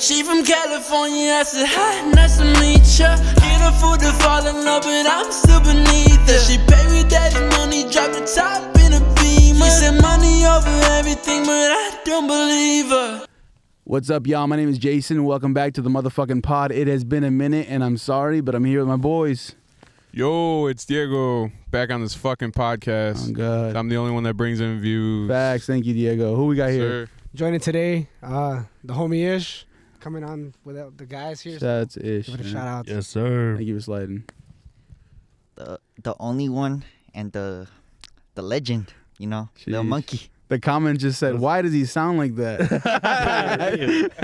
She from California, I said, hi, nice to meet ya. Get her food to fall in love, but I'm still beneath her. She paid me daddy money, dropped the top in a Beamer. She said money over everything, but I don't believe her. What's up, y'all? My name is Jason. Welcome back to the motherfucking pod. It has been a minute, and I'm sorry, but I'm here with my boys. Yo, it's Diego back on this fucking podcast. Oh, God. I'm the only one that brings in views. Facts. Thank you, Diego. Who we got here? Sir. Joining today, the homie Ish, coming on with the guys here. Shout out to Ish. Give it a shout out. Yes, sir. Thank you for sliding. The only one and the legend, you know, Lil Jeez. Monkey. The comment just said, why does he sound like that?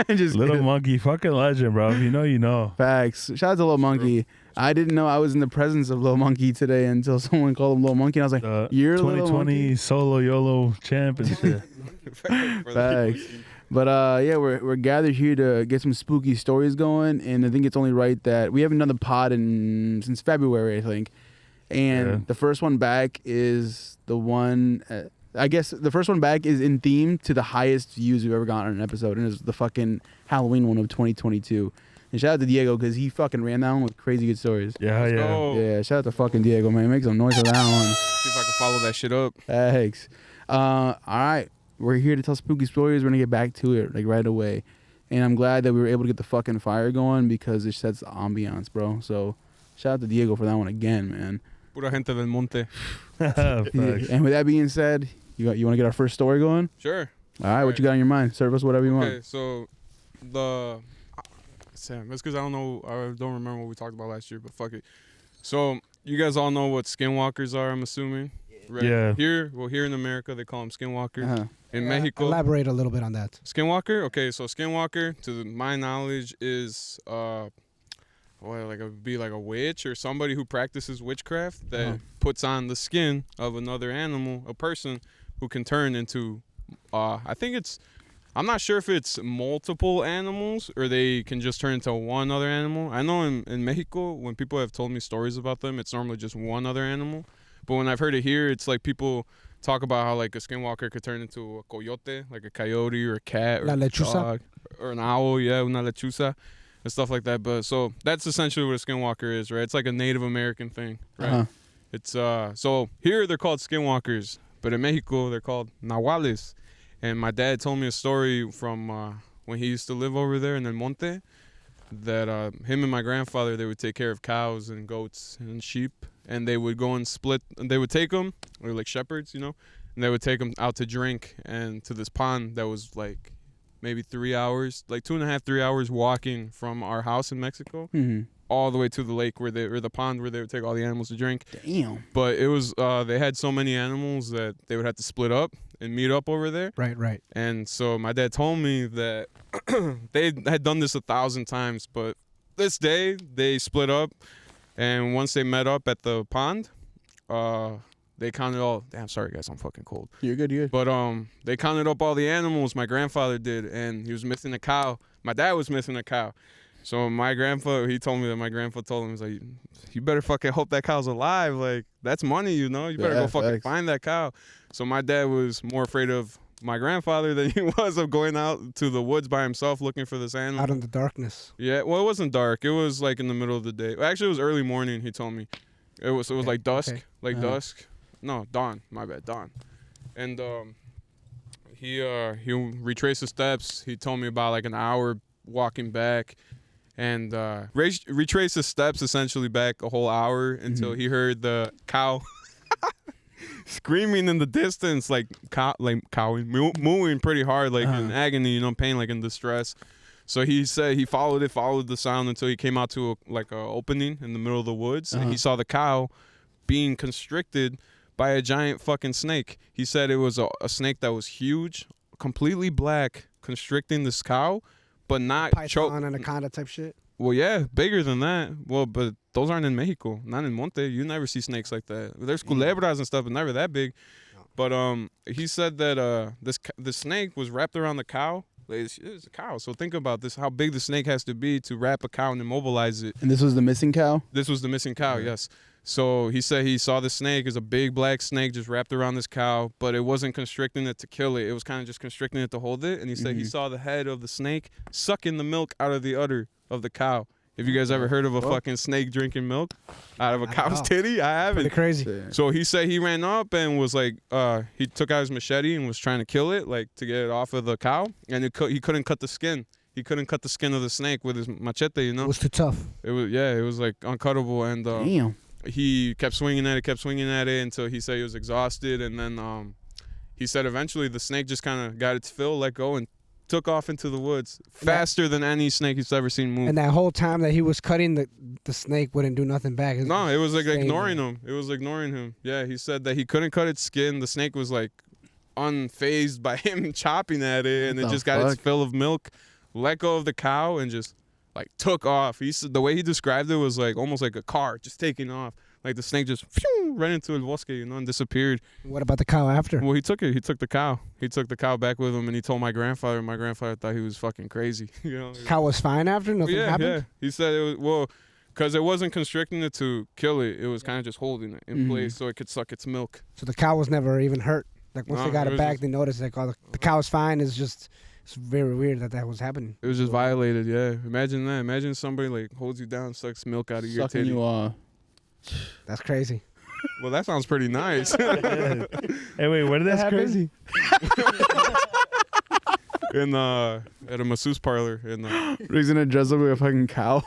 Just Little Monkey, fucking legend, bro. If you know, you know. Facts. Shout out to Lil Monkey. I didn't know I was in the presence of Lil Monkey today until someone called him Lil Monkey. And I was like, you're Lil 2020 Monkey? solo YOLO champ and shit. Facts. But yeah, we're gathered here to get some spooky stories going, and I think it's only right that we haven't done the pod since February, I think. And the first one back is the one. I guess the first one back is in theme to the highest views we've ever gotten on an episode, and it's the fucking Halloween one of 2022. And shout out to Diego because he fucking ran that one with crazy good stories. Yeah. Yeah, shout out to fucking Diego, man. Make some noise for that one. See if I can follow that shit up. Thanks. All right. We're here to tell spooky stories. We're going to get back to it like right away. And I'm glad that we were able to get the fucking fire going because it sets the ambiance, bro. So shout out to Diego for that one again, man. Pura gente del monte. And with that being said, you want to get our first story going? Sure. All right, what you got on your mind? Serve us whatever you Okay, want. so Sam, that's because I don't remember what we talked about last year, but fuck it. So you guys all know what skinwalkers are, I'm assuming. Right? Yeah. Here in America, they call them skinwalkers. Uh-huh. In Mexico, Elaborate a little bit on that. skinwalker. Okay, so skinwalker, to my knowledge, is it would be like a witch or somebody who practices witchcraft that puts on the skin of another animal, a person who can turn into. I'm not sure if it's multiple animals or they can just turn into one other animal. I know in Mexico, when people have told me stories about them, it's normally just one other animal. But when I've heard it here, it's like people talk about how like a skinwalker could turn into a coyote, like a coyote or a cat or La a lechuza. dog, or an owl, una lechuza, and stuff like that. But so that's essentially what a skinwalker is, right? It's like a Native American thing, right? Uh-huh. It's so here they're called skinwalkers, but in Mexico they're called nahuales. And my dad told me a story from when he used to live over there in El Monte, that him and my grandfather, they would take care of cows and goats and sheep, and they would go and split. And they would take them, or like shepherds, and they would take them out to drink and to this pond that was like maybe 3 hours, like 2.5, 3 hours walking from our house in Mexico, all the way to the lake or the pond where they would take all the animals to drink. Damn. But it was they had so many animals that they would have to split up and meet up over there. Right. And so my dad told me that they had done this 1,000 times, but this day they split up, and once they met up at the pond, they counted all. Damn, sorry guys, I'm fucking cold. You're good. But they counted up all the animals. My grandfather did, and he was missing a cow. My dad was missing a cow. So he told me that my grandpa told him, he's like, you better fucking hope that cow's alive. Like, that's money, you better go fucking find that cow. So my dad was more afraid of my grandfather than he was of going out to the woods by himself looking for this animal. Out in the darkness. Yeah, well, it wasn't dark. It was like in the middle of the day. Actually, it was early morning, he told me. It was like dusk. Okay. Dusk. No, dawn. My bad, dawn. And he retraced the steps. He told me about like an hour walking back. And retraced the steps essentially back a whole hour until he heard the cow screaming in the distance, like cowing, mooing pretty hard, like in agony, pain, like in distress. So he said he followed the sound until he came out to a opening in the middle of the woods, and he saw the cow being constricted by a giant fucking snake. He said it was a snake that was huge, completely black, constricting this cow. But not Python, anaconda type shit. Well, yeah, bigger than that. Well, but those aren't in Mexico, not in Monte. You never see snakes like that. There's culebras and stuff, but never that big. No. But he said that the snake was wrapped around the cow. It's a cow, so think about this: how big the snake has to be to wrap a cow and immobilize it. And this was the missing cow? This was the missing cow, yes. So he said he saw the snake. It was a big black snake just wrapped around this cow, but it wasn't constricting it to kill it. It was kind of just constricting it to hold it. And he said he saw the head of the snake sucking the milk out of the udder of the cow. Have you guys ever heard of a fucking snake drinking milk out of a cow's titty? I haven't. Pretty crazy. So he said he ran up and was like, he took out his machete and was trying to kill it, like to get it off of the cow. And he couldn't cut the skin. He couldn't cut the skin of the snake with his machete, you know? It was too tough. It was like uncuttable. And Damn. he kept swinging at it until he said he was exhausted. And then he said eventually the snake just kind of got its fill, let go, and took off into the woods faster than any snake he's ever seen move. And that whole time that he was cutting, the snake wouldn't do nothing back. No, it was like ignoring him. It was ignoring him. Yeah, he said that he couldn't cut its skin. The snake was like unfazed by him chopping at it, and it just got its fill of milk, let go of the cow, and just like took off. He said the way he described it was like almost like a car just taking off. Like the snake just ran into el bosque, you know, and disappeared. What about the cow after? Well, he took it. He took the cow. He took the cow back with him, and he told my grandfather. My grandfather thought he was fucking crazy. You know, Cow was fine after? Nothing happened? Yeah. He said it was because it wasn't constricting it to kill it. It was kind of just holding it in place so it could suck its milk. So the cow was never even hurt. Like once they got it back, they noticed like, oh, the cow's fine. It's very weird that was happening. It was just violated. Yeah. Imagine that. Imagine somebody like holds you down, sucks milk out of your titty. You off. That's crazy. Well, that sounds pretty nice. Hey, wait, where did that happen? Crazy. At a masseuse parlor. He's gonna dress up like a fucking cow.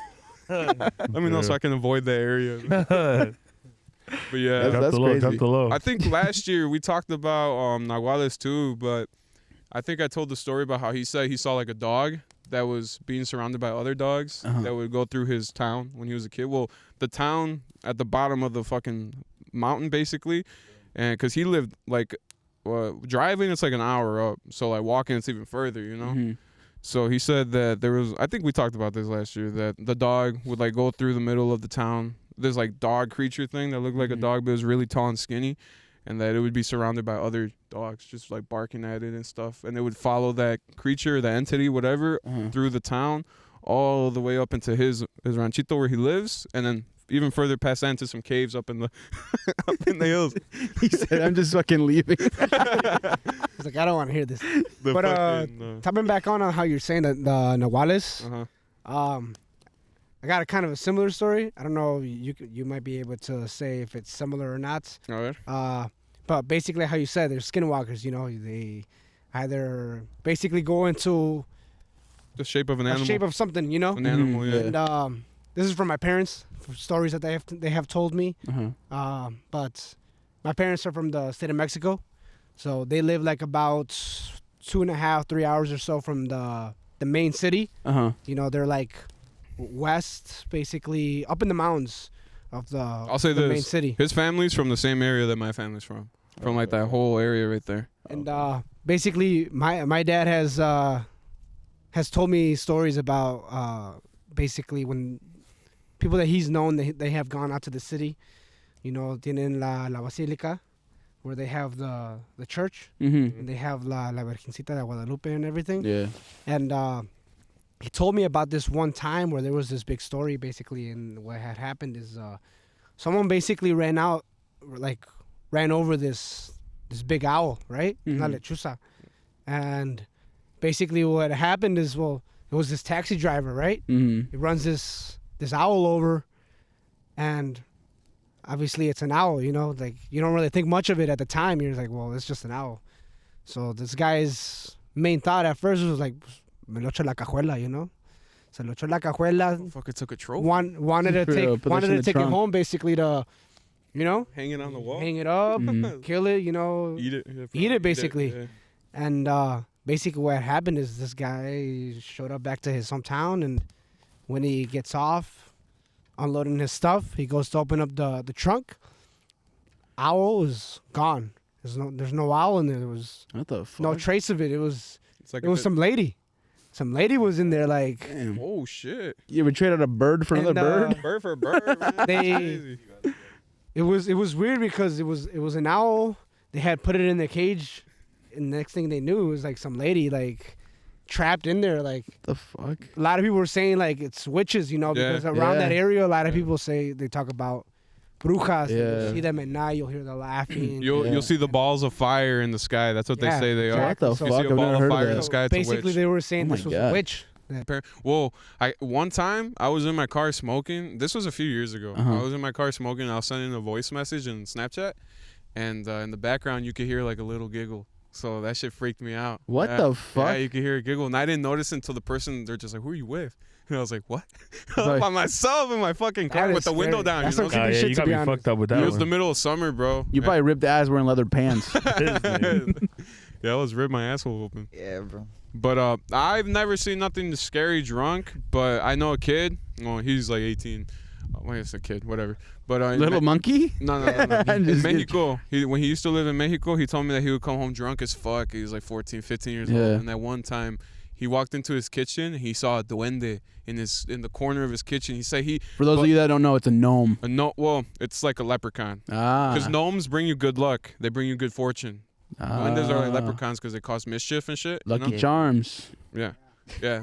Let me know so I can avoid that area. But yeah, That's crazy. Drop the low. I think last year we talked about nahuales too, but I think I told the story about how he said he saw like a dog that was being surrounded by other dogs that would go through his town when he was a kid. Well, the town at the bottom of the fucking mountain basically, and because he lived like driving it's like an hour up, so like walking it's even further, you know. So he said that there was, I think we talked about this last year, that the dog would like go through the middle of the town, this like dog creature thing that looked like a dog but was really tall and skinny, and that it would be surrounded by other dogs just like barking at it and stuff, and it would follow that creature, the entity, whatever, through the town all the way up into his ranchito where he lives, and then even further past that into some caves up in the hills. He said, "I'm just fucking leaving." He's like, I don't want to hear this. But coming back on how you're saying that the nahuales, I got a kind of a similar story. I don't know, you might be able to say if it's similar or not. All right. But basically, how you said, they're skinwalkers. You know, they either basically go into The shape of an animal. The shape of something, you know. An animal, yeah. And this is from my parents, from stories that they have told me. But my parents are from the state of Mexico, so they live like about 2.5, 3 hours or so from the main city. You know, they're like west, basically up in the mountains of the main city. His family's from the same area that my family's from like that whole area right there. And basically, my dad has told me stories about basically when people that he's known, they have gone out to the city. You know, tienen la basílica, where they have the church, and they have la Virgencita de Guadalupe and everything. Yeah. And he told me about this one time where there was this big story, basically, and what had happened is someone basically ran over this big owl, right? Una lechuza. And basically what happened is, well, it was this taxi driver, right? He runs this owl over, and obviously it's an owl, you know? Like, you don't really think much of it at the time. You're like, well, it's just an owl. So this guy's main thought at first was like, me lo echo la cajuela, you know? So lo echo la cajuela. Fucking took a trophy. Wanted to take it home, basically, to, you know? Hang it on the wall. Hang it up, kill it, you know? Eat it, basically. yeah. And basically what happened is this guy showed up back to his hometown, and when he gets off, unloading his stuff, he goes to open up the trunk. Owl is gone. There's no owl in there. There was What the fuck? no trace of it. It was Like some lady. Some lady was in there, like. Damn. Oh shit! You ever traded a bird for another bird? Bird for bird. Man. That's crazy. It was weird because it was an owl. They had put it in the cage, and the next thing they knew, it was like some lady like trapped in there. Like, The fuck? a lot of people were saying like it's witches, you know, because around that area, a lot of people say they talk about brujas. Yeah. You see them at night, you'll hear the laughing. You'll see the balls of fire in the sky. That's what they Yeah, say they are. What the So- You fuck? see I've a never ball of heard fire of in the that. sky. It's a Basically, witch. they were saying Oh this my was God. a witch. Well, one time I was in my car smoking. This was a few years ago. Uh-huh. I was in my car smoking. And I was sending a voice message in Snapchat, and in the background you could hear like a little giggle. So that shit freaked me out. What Yeah. the fuck? Yeah, you could hear a giggle, and I didn't notice until the person. They're just like, "Who are you with?" And I was like, "What?" Like- By myself in my fucking car That with is the window scary. down. That's You know? some Oh, creepy yeah, shit, you to got be me honest. fucked up with that It was one. the middle of summer, bro. You probably ripped ass wearing leather pants. Yeah, I was ripped my asshole open. Yeah, bro. But I've never seen nothing scary drunk. But I know a kid. Well, he's like 18. Wait, it's a kid, whatever. But Little monkey? no. I'm In just Mexico, when he used to live in Mexico, he told me that he would come home drunk as fuck. He was like 14, 15 years old. Yeah. And that one time, he walked into his kitchen. He saw a duende in the corner of his kitchen. He said For those of you that don't know, it's a gnome. well, it's like a leprechaun. Ah. Because gnomes bring you good luck. They bring you good fortune. Duendes are like leprechauns because they cause mischief and shit. Lucky You know? Charms. Yeah. Yeah.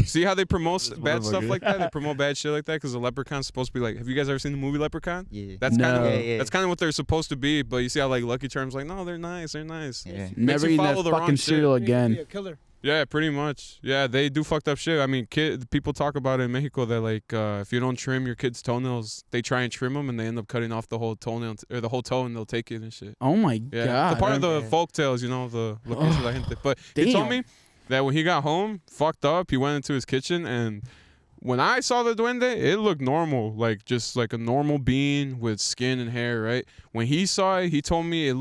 See how they promote bad stuff motherfucker. like that? They promote bad shit like that because the leprechaun's supposed to be like, have you guys ever seen the movie Leprechaun? Yeah. That's kind of No. Yeah. that's kind of what they're supposed to be, but you see how like Lucky Charms like, no, they're nice. Yeah. Never you eating follow that the wrong fucking shit. cereal Be again. a killer. Yeah, pretty much. Yeah, they do fucked up shit. I mean, people talk about it in Mexico that like if you don't trim your kid's toenails, they try and trim them and they end up cutting off the whole toenail or the whole toe and they'll take it and shit. Oh my Yeah, god. it's a part of the Yeah. folk tales, you know, the lo que dice la gente. But he told Damn. me that when he got home, fucked up, he went into his kitchen and when I saw the duende, it looked normal, like just like a normal being with skin and hair, right? When he saw it, he told me it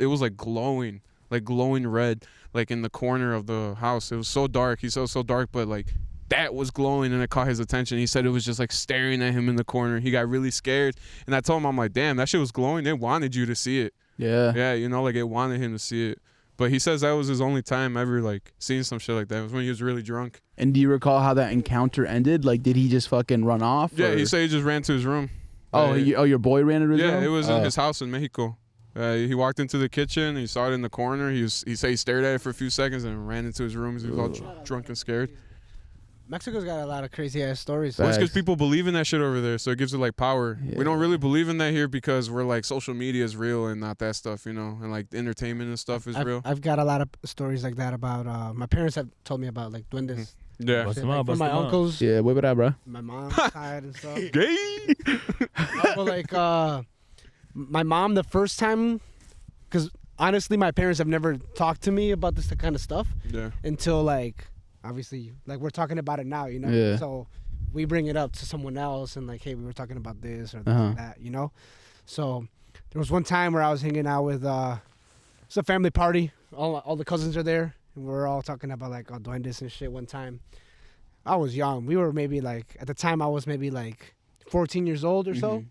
was like glowing red, like in the corner of the house. It was so dark. He saw it was so dark, but like that was glowing and it caught his attention. He said it was just like staring at him in the corner. He got really scared. And I told him, I'm like, damn, that shit was glowing. It wanted you to see it. Yeah. Yeah, you know, like it wanted him to see it. But he says that was his only time ever like seeing some shit like that. It was when he was really drunk. And do you recall how that encounter ended? Like, did he just fucking run off? Yeah, or- he said he just ran to his room. Oh, your boy ran to his room? Yeah, it was in Oh. his house in Mexico. He walked into the kitchen. He saw it in the corner. He said he stared at it for a few seconds and ran into his room. He was all drunk and scared. Mexico's got a lot of crazy ass stories. Well, it's because Facts. people believe in that shit over there, so it gives it like power. Yeah. We don't really believe in that here because we're like social media is real and not that stuff, you know, and like entertainment and stuff is real. I've got a lot of stories like that about my parents have told me about like duendes. Yeah. Bust Shit, them like, out, from bust my them out. uncles, Yeah, whip it out, bro. my mom's side and stuff. Gay. But like my mom the first time, because honestly my parents have never talked to me about this kind of stuff Yeah. until like obviously like we're talking about it now, you know. Yeah. So we bring it up to someone else and like, hey, we were talking about this or this Uh-huh. and that, you know. So there was one time where I was hanging out with it's a family party. All the cousins are there and we're all talking about like duendes and shit. One time I was young. We were maybe like at the time I was maybe like 14 years old or so.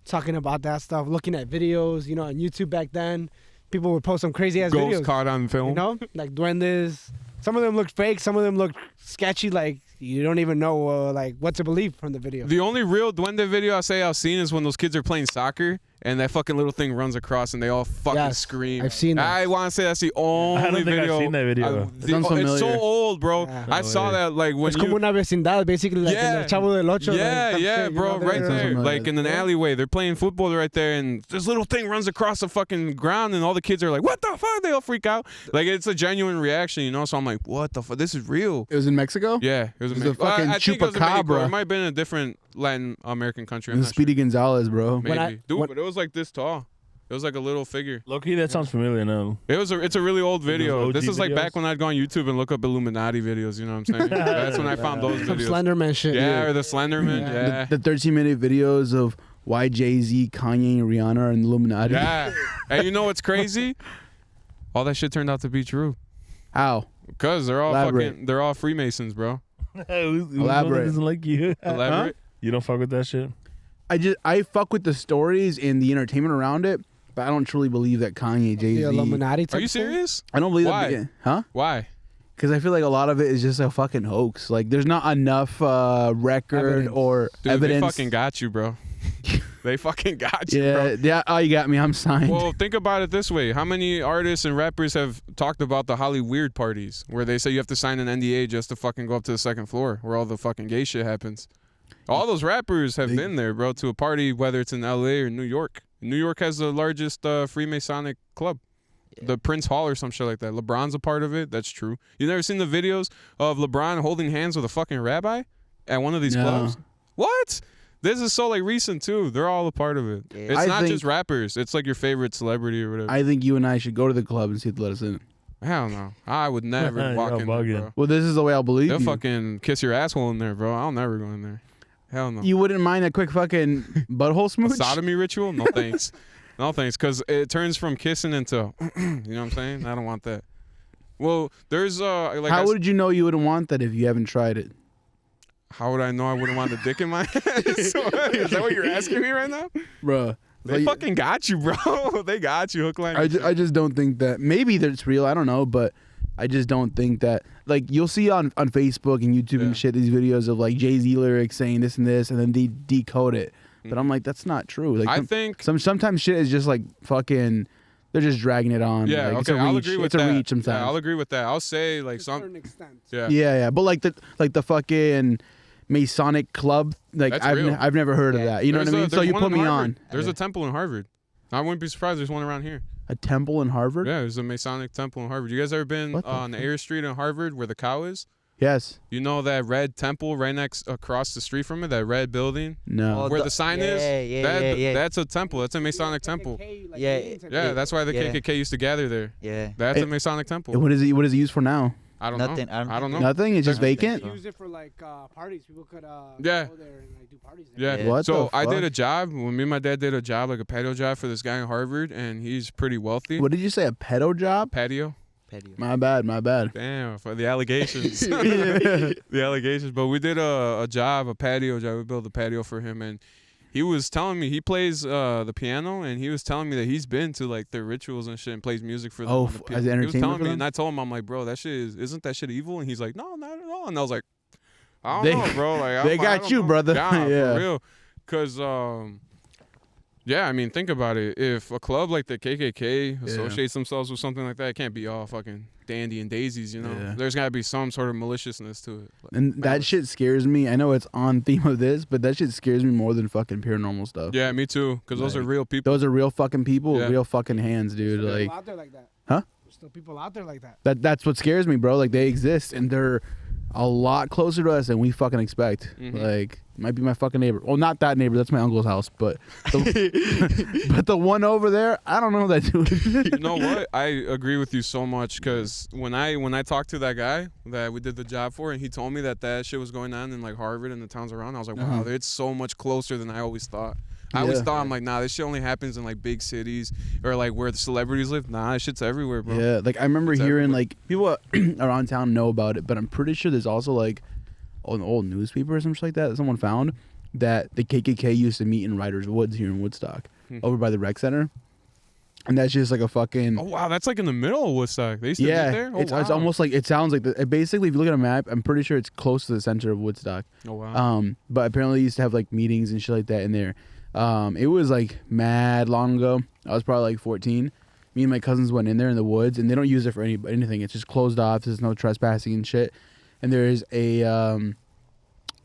Talking about that stuff, looking at videos, you know, on YouTube back then. People would post some crazy ass Ghost videos. caught on film. You know, like duendes. Some of them looked fake. Some of them looked sketchy. Like you don't even know like what to believe from the video. The only real duende video I say I've seen is when those kids are playing soccer and that fucking little thing runs across and they all fucking Yes, scream. I've seen that. I want to say that's the only I don't think video. I've seen that video. Sounds It's so familiar. old, bro. Yeah. I saw that like when It's como una vecindad, basically like in Yeah. El Chavo del Ocho. yeah, like, yeah, shit, you bro, know, right they're- there, familiar. like in an alleyway. They're playing football right there, and this little thing runs across the fucking ground, and all the kids are like, "What the fuck?" They all freak out. Like it's a genuine reaction, you know. So I'm like, "What the fuck? This is real." It was in Mexico? Yeah, it was It was Mexico. a fucking I think it was in Mexico. chupacabra. It might have been a different Latin American country. It I'm was not Speedy Gonzalez, bro. sure. Maybe, When I- dude, when- but it was like this tall. It was like a little figure. Low-key, that sounds familiar now. It's a really old video. OG This is like videos? back when I'd go on YouTube and look up Illuminati videos. You know what I'm saying? That's when I found those Some videos. Slenderman shit. Yeah, or the Slenderman. Yeah. The 13-minute videos of why Jay-Z, Kanye, and Rihanna are in the Illuminati. Yeah. And you know what's crazy? All that shit turned out to be true. How? Because they're all Elaborate. they're all Freemasons, bro. Elaborate. Doesn't like you. Elaborate. You don't fuck with that shit. I fuck with the stories and the entertainment around it, but I don't truly believe that Kanye, The Jay-Z. Illuminati. Are type you thing? serious? I don't believe Why? that. Huh? Why? Because I feel like a lot of it is just a fucking hoax. Like there's not enough record Evidence. or Dude, evidence. they fucking got you, bro. They fucking got you, yeah, bro. yeah. Oh, you got me. I'm signed. Well, think about it this way. How many artists and rappers have talked about the Holly Weird parties where they say you have to sign an NDA just to fucking go up to the second floor where all the fucking gay shit happens? All those rappers have been there, bro, to a party, whether it's in L.A. or New York. New York has the largest Freemasonic club. Yeah. The Prince Hall or some shit like that. LeBron's a part of it. That's true. You never seen the videos of LeBron holding hands with a fucking rabbi at one of these clubs? What? This is so like recent too. They're all a part of it. Yeah. It's not just rappers. It's like your favorite celebrity or whatever. I think you and I should go to the club and see if they let us in. Hell no. I would never walk in there, bro. Well, this is the way I'll believe They'll you. fucking kiss your asshole in there, bro. I'll never go in there. Hell no. You wouldn't mind a quick fucking butthole smooch? A sodomy ritual? No thanks. No thanks. Because it turns from kissing into, you know what I'm saying? I don't want that. Well, there's like. How would you know you wouldn't want that if you haven't tried it? How would I know I wouldn't want the dick in my ass? Is that what you're asking me right now? Bruh. They fucking got you, bro. They got you, hook, line. I just don't think that. Maybe that's real. I don't know, but I just don't think that. Like, you'll see on Facebook and YouTube and shit these videos of like Jay-Z lyrics saying this and this, and then they decode it. But I'm like, that's not true. Like, I think sometimes shit is just like fucking. They're just dragging it on. Yeah, like, okay, I'll agree with that. It's a reach sometimes. Yeah, I'll agree with that. I'll say like to a certain extent. Yeah. But like the fucking Masonic club, like I've never heard of that. You know what I mean? So you put me on. There's a temple in Harvard. I wouldn't be surprised. There's one around here. A temple in Harvard? Yeah, there's a Masonic temple in Harvard. You guys ever been on Air Street in Harvard where the cow is? Yes. You know that red temple right across the street from it, that red building? No. Where the sign is? Yeah. That's a temple. That's a Masonic temple. Yeah, that's why the KKK used to gather there. Yeah. That's a Masonic temple. What is it used for now? I don't know. I don't know. Nothing? It's just vacant? They use it for like parties. People could go there and like do parties there. Yeah. What so the fuck? I did a job. When me and my dad did a job, like a patio job for this guy in Harvard, and he's pretty wealthy. What did you say? A pedo job? Patio. My bad. Damn, for the allegations. The allegations. But we did a job, a patio job. We built a patio for him, and he was telling me, he plays the piano, and he was telling me that he's been to like their rituals and shit and plays music for them. Oh, as entertainment. He was telling for me, them? and I told him, I'm like, bro, that shit isn't that shit evil? And he's like, no, not at all. And I was like, I don't know, bro. Like, they got you, brother. Yeah, for real. Cause yeah, I mean, think about it. If a club like the KKK associates themselves with something like that, it can't be all fucking dandy and daisies, you know? Yeah. There's got to be some sort of maliciousness to it. And that shit scares me. I know it's on theme of this, but that shit scares me more than fucking paranormal stuff. Yeah, me too. Because those are real people. Those are real fucking people with real fucking hands, dude. There's like, people out there like that. Huh? There's still people out there like that. That's what scares me, bro. Like, they exist, and they're a lot closer to us than we fucking expect. Like, might be my fucking neighbor. Well, not that neighbor. That's my uncle's house. But but the one over there, I don't know that dude. You know what? I agree with you so much because when I talked to that guy that we did the job for, and he told me that shit was going on in like Harvard and the towns around, I was like, wow, it's so much closer than I always thought. I always thought, I'm like, nah, this shit only happens in like big cities or like where the celebrities live. Nah, this shit's everywhere, bro. Yeah, like I remember hearing like people around town know about it, but I'm pretty sure there's also like an old newspaper or something like that someone found that the KKK used to meet in Writers Woods here in Woodstock, over by the rec center. And that's just like a fucking. Oh wow, that's like in the middle of Woodstock. They used to meet there. Oh, it's almost like it sounds like basically if you look at a map, I'm pretty sure it's close to the center of Woodstock. Oh wow. But apparently they used to have like meetings and shit like that in there. It was like mad long ago. I was probably like 14. Me and my cousins went in there in the woods, and they don't use it for anything. It's just closed off. There's no trespassing and shit. And there is a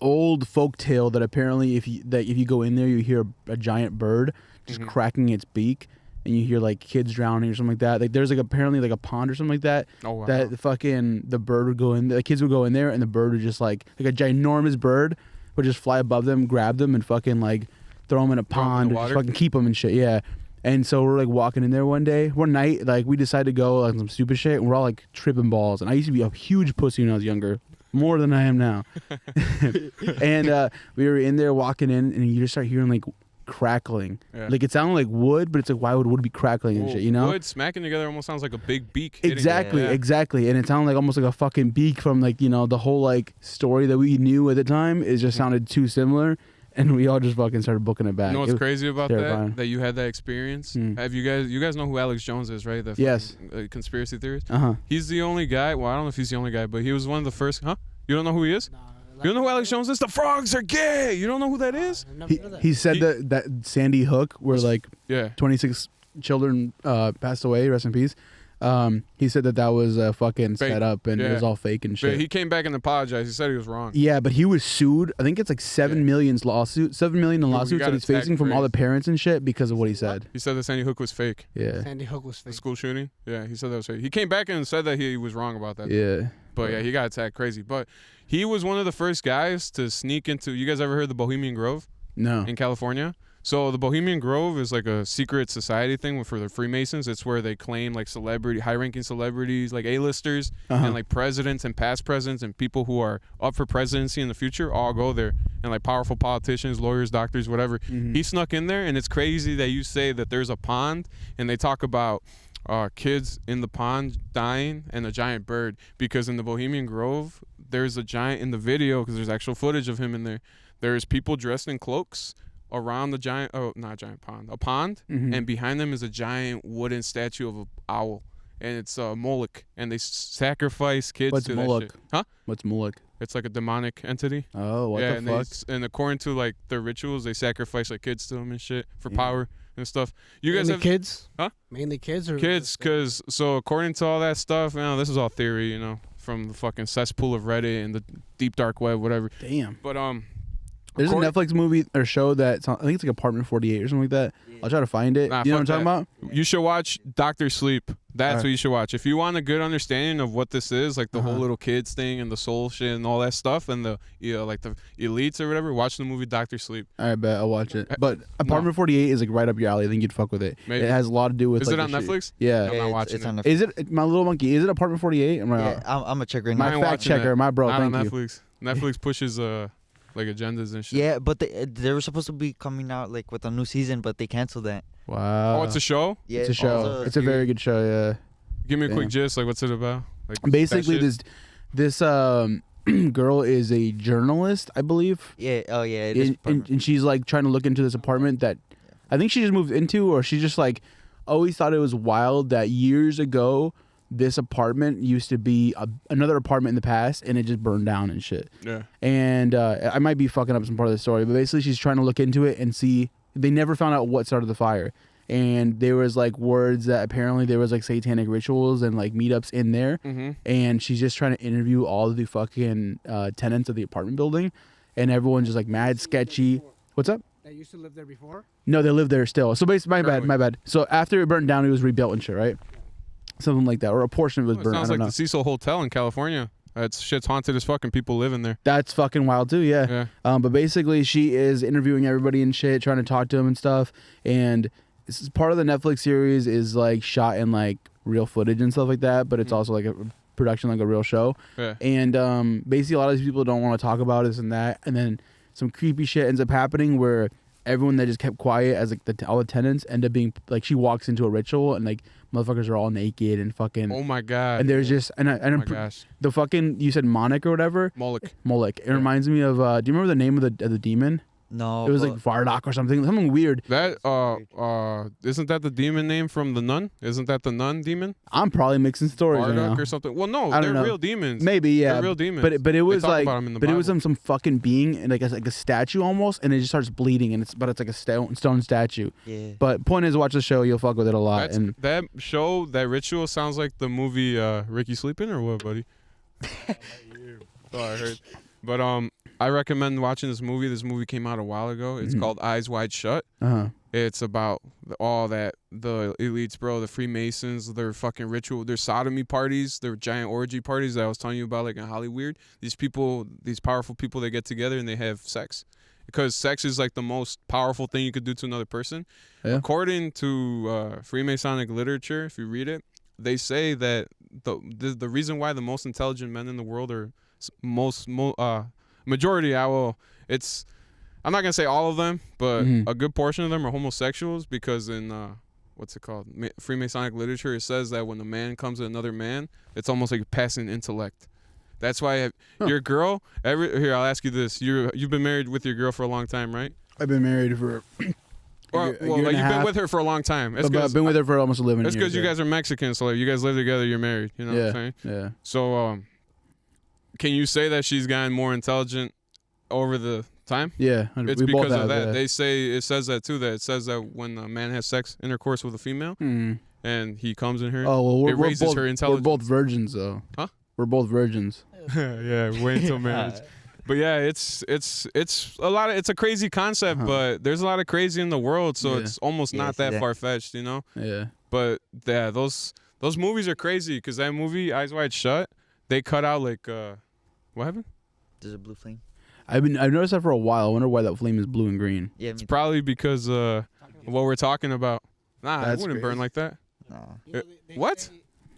old folk tale that apparently if you go in there, you hear a giant bird just cracking its beak, and you hear like kids drowning or something like that. Like there's like apparently like a pond or something like that. Oh wow. That the bird would go in. The kids would go in there, and the bird would just like a ginormous bird would just fly above them, grab them, and fucking like throw them in a pond, or just fucking keep them and shit. Yeah. And so we're like walking in there one night, like we decided to go on some stupid shit, and we're all like tripping balls. And I used to be a huge pussy when I was younger, more than I am now. And we were in there walking in, and you just start hearing like crackling. Yeah. Like it sounded like wood, but it's like, why would wood be crackling and shit, you know? Wood smacking together almost sounds like a big beak. Exactly. And it sounded like almost like a fucking beak from like, you know, the whole like story that we knew at the time. It just sounded too similar. And we all just fucking started booking it back. You know what's crazy about terrifying. that you had that experience? Have you guys know who Alex Jones is, right? Yes. Conspiracy theorist? Uh-huh. He's the only guy, well, I don't know if he's the only guy, but he was one of the first, huh? You don't know who he is? Nah, you don't know who Alex Jones is? The frogs are gay! You don't know who that is? He said that Sandy Hook, where like 26 children passed away, rest in peace. He said that was fucking Fake. set up and it Yeah. was all fake and But shit. he came back and apologized. He said he was wrong. Yeah, but he was sued. I think it's like 7 million in lawsuits we that got he's attacked facing from all the crazy. parents and shit because of what he said. He said the Sandy Hook was fake. Yeah. Sandy Hook was The fake. school shooting. Yeah, he said that was fake. He came back and said that he was wrong about that. Yeah. But yeah, he got attacked crazy. But he was one of the first guys to sneak into. You guys ever heard of the Bohemian Grove No. in California? So the Bohemian Grove is like a secret society thing for the Freemasons. It's where they claim like high-ranking celebrities, like A-listers, and like presidents and past presidents and people who are up for presidency in the future all go there. And like powerful politicians, lawyers, doctors, whatever. He snuck in there, and it's crazy that you say that there's a pond, and they talk about kids in the pond dying and a giant bird, because in the Bohemian Grove there's a giant, in the video, because there's actual footage of him in there, there's people dressed in cloaks around the giant, a pond, and behind them is a giant wooden statue of an owl, and it's Moloch, and they sacrifice kids What's to Moloch? that shit. Huh? What's Moloch? It's like a demonic entity. Oh, what Yeah, the fuck? and according to like their rituals, they sacrifice like kids to them and shit for power and stuff. You guys Mainly have kids? Huh? Mainly kids or kids, because so according to all that stuff, this is all theory, from the fucking cesspool of Reddit and the deep dark web, whatever. Damn. But There's a according- Netflix movie or show that I think it's like Apartment 48 or something like that. I'll try to find it. Nah, You know what fuck I'm talking about? You should watch Doctor Sleep. That's Alright. what you should watch. If you want a good understanding of what this is, like the whole little kids thing and the soul shit and all that stuff, and the like the elites or whatever, watch the movie Doctor Sleep. All right, bet I'll watch it. But Apartment 48 is like right up your alley. I think you'd fuck with it. Maybe. It has a lot to do with. Is like, it on the shit. Netflix? Yeah. I'm not watching it's it. on Is it My Little Monkey? Is it Apartment 48? I'm Yeah, I'm a checker. My I ain't fact watching checker, that. my bro. Not Thank on you. Netflix. Netflix pushes like agendas and shit. Yeah, but they were supposed to be coming out like with a new season, but they canceled that. Wow. Oh, it's a show? Yeah, It's a show. It's a very good show. Yeah. Give me a quick Damn. gist. Like, what's it about? Like Basically, that shit? this girl is a journalist, I believe. Yeah. Oh yeah. It is. And she's like trying to look into this apartment that I think she just moved into, or she just like always thought it was wild that years ago this apartment used to be another apartment in the past, and it just burned down and shit. Yeah. And I might be fucking up some part of the story, but basically she's trying to look into it and see. They never found out what started the fire, and there was like words that apparently there was like satanic rituals and like meetups in there. And she's just trying to interview all of the fucking tenants of the apartment building, and everyone's just like mad sketchy. What's up? That used to live there before? No, they live there still. So basically, my bad. So after it burned down, it was rebuilt and shit, right? Something like that, or a portion of it was It burned. I sounds don't like know. the Cecil Hotel in California. It's shit's haunted as fucking people live in there. That's fucking wild too, yeah. But basically, she is interviewing everybody and shit, trying to talk to them and stuff. And this is part of the Netflix series is like shot in like real footage and stuff like that, but it's also like a production, like a real show. Yeah. And basically, a lot of these people don't want to talk about this and that, and then some creepy shit ends up happening where everyone that just kept quiet as like all the tenants end up being like, she walks into a ritual and like motherfuckers are all naked and fucking. Oh my god. And there's just and oh my gosh. the fucking, you said Monic or whatever. Moloch. It reminds me of. Do you remember the name of the demon? No. It was like Vardock or something weird. That isn't that the demon name from the Nun? Isn't that the Nun demon? I'm probably mixing stories right now. Vardock or something. Well, no, I don't they're know. real demons. Maybe, yeah. They're real demons. But it was They talk like, about 'em in the but it was Bible. some fucking being and like a statue almost, and it just starts bleeding, and it's like a stone statue. Yeah. But point is, watch the show, you'll fuck with it a lot. And That show, that ritual sounds like the movie Ricky Sleeping or what, buddy? Oh, I heard. But I recommend watching this movie. This movie came out a while ago. It's called Eyes Wide Shut. It's about all that, the elites, bro, the Freemasons, their fucking ritual, their sodomy parties, their giant orgy parties that I was telling you about, like in Hollywood. These people, these powerful people, they get together and they have sex. Because sex is like the most powerful thing you could do to another person. Yeah. According to Freemasonic literature, if you read it, they say that the reason why the most intelligent men in the world are majority, I'm not gonna say all of them, but a good portion of them are homosexuals, because in what's it called, Freemasonic literature, it says that when a man comes to another man, it's almost like passing intellect. That's why your girl. Here, I'll ask you this: you've been married with your girl for a long time, right? I've been married for. You've been with her for a long time. I've been with her for almost 11 years. It's because you guys are Mexican, so like you guys live together, you're married. You know what I'm saying? Yeah. So, can you say that she's gotten more intelligent over the time? Yeah, It's we both because of have, that. yeah. It says that too. That it says that when a man has intercourse with a female, and he comes in her. Oh well, it raises her intelligence. We're both virgins though. Huh? We're both virgins. Yeah, wait until marriage. But yeah, it's a lot of, it's a crazy concept, but there's a lot of crazy in the world, so it's almost not that far fetched, you know. Yeah. But yeah, those movies are crazy because that movie Eyes Wide Shut, they cut out like what happened? There's a blue flame. I've noticed that for a while. I wonder why that flame is blue and green. Yeah, It's probably because of what we're talking about. Nah, That's it wouldn't burn crazy. like that. no. What?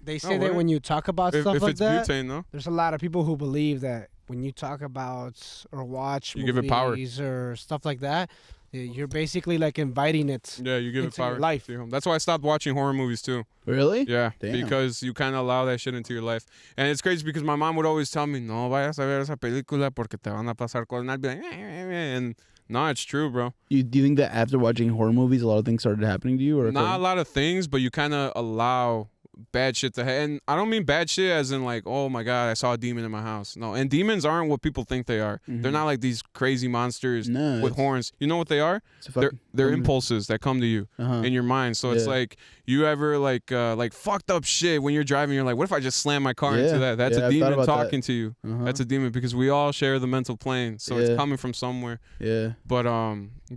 They say No, that wouldn't. when you talk about If, stuff if like it's that, butane, no. there's a lot of people who believe that when you talk about or watch You give it power. movies or stuff like that, you're basically like inviting it. Yeah, you give it Into your power. life. to your home. That's why I stopped watching horror movies too. Really? Yeah, Damn. because you kind of allow that shit into your life. And it's crazy because my mom would always tell me, no vayas a ver esa película porque te van a pasar cosas. And I'd be like, and no, it's true, bro. Do you think that after watching horror movies, a lot of things started happening to you, or Not a lot of things, but you kind of allow bad shit to happen. And I don't mean bad shit as in like, oh my God, I saw a demon in my house. No, and demons aren't what people think they are. They're not like these crazy monsters No, with horns. You know what they are? They're impulses that come to you in your mind. So it's like you ever like fucked up shit when you're driving. You're like, what if I just slam my car into that? That's a demon talking to you. That's a demon because we all share the mental plane. So it's coming from somewhere. Yeah. But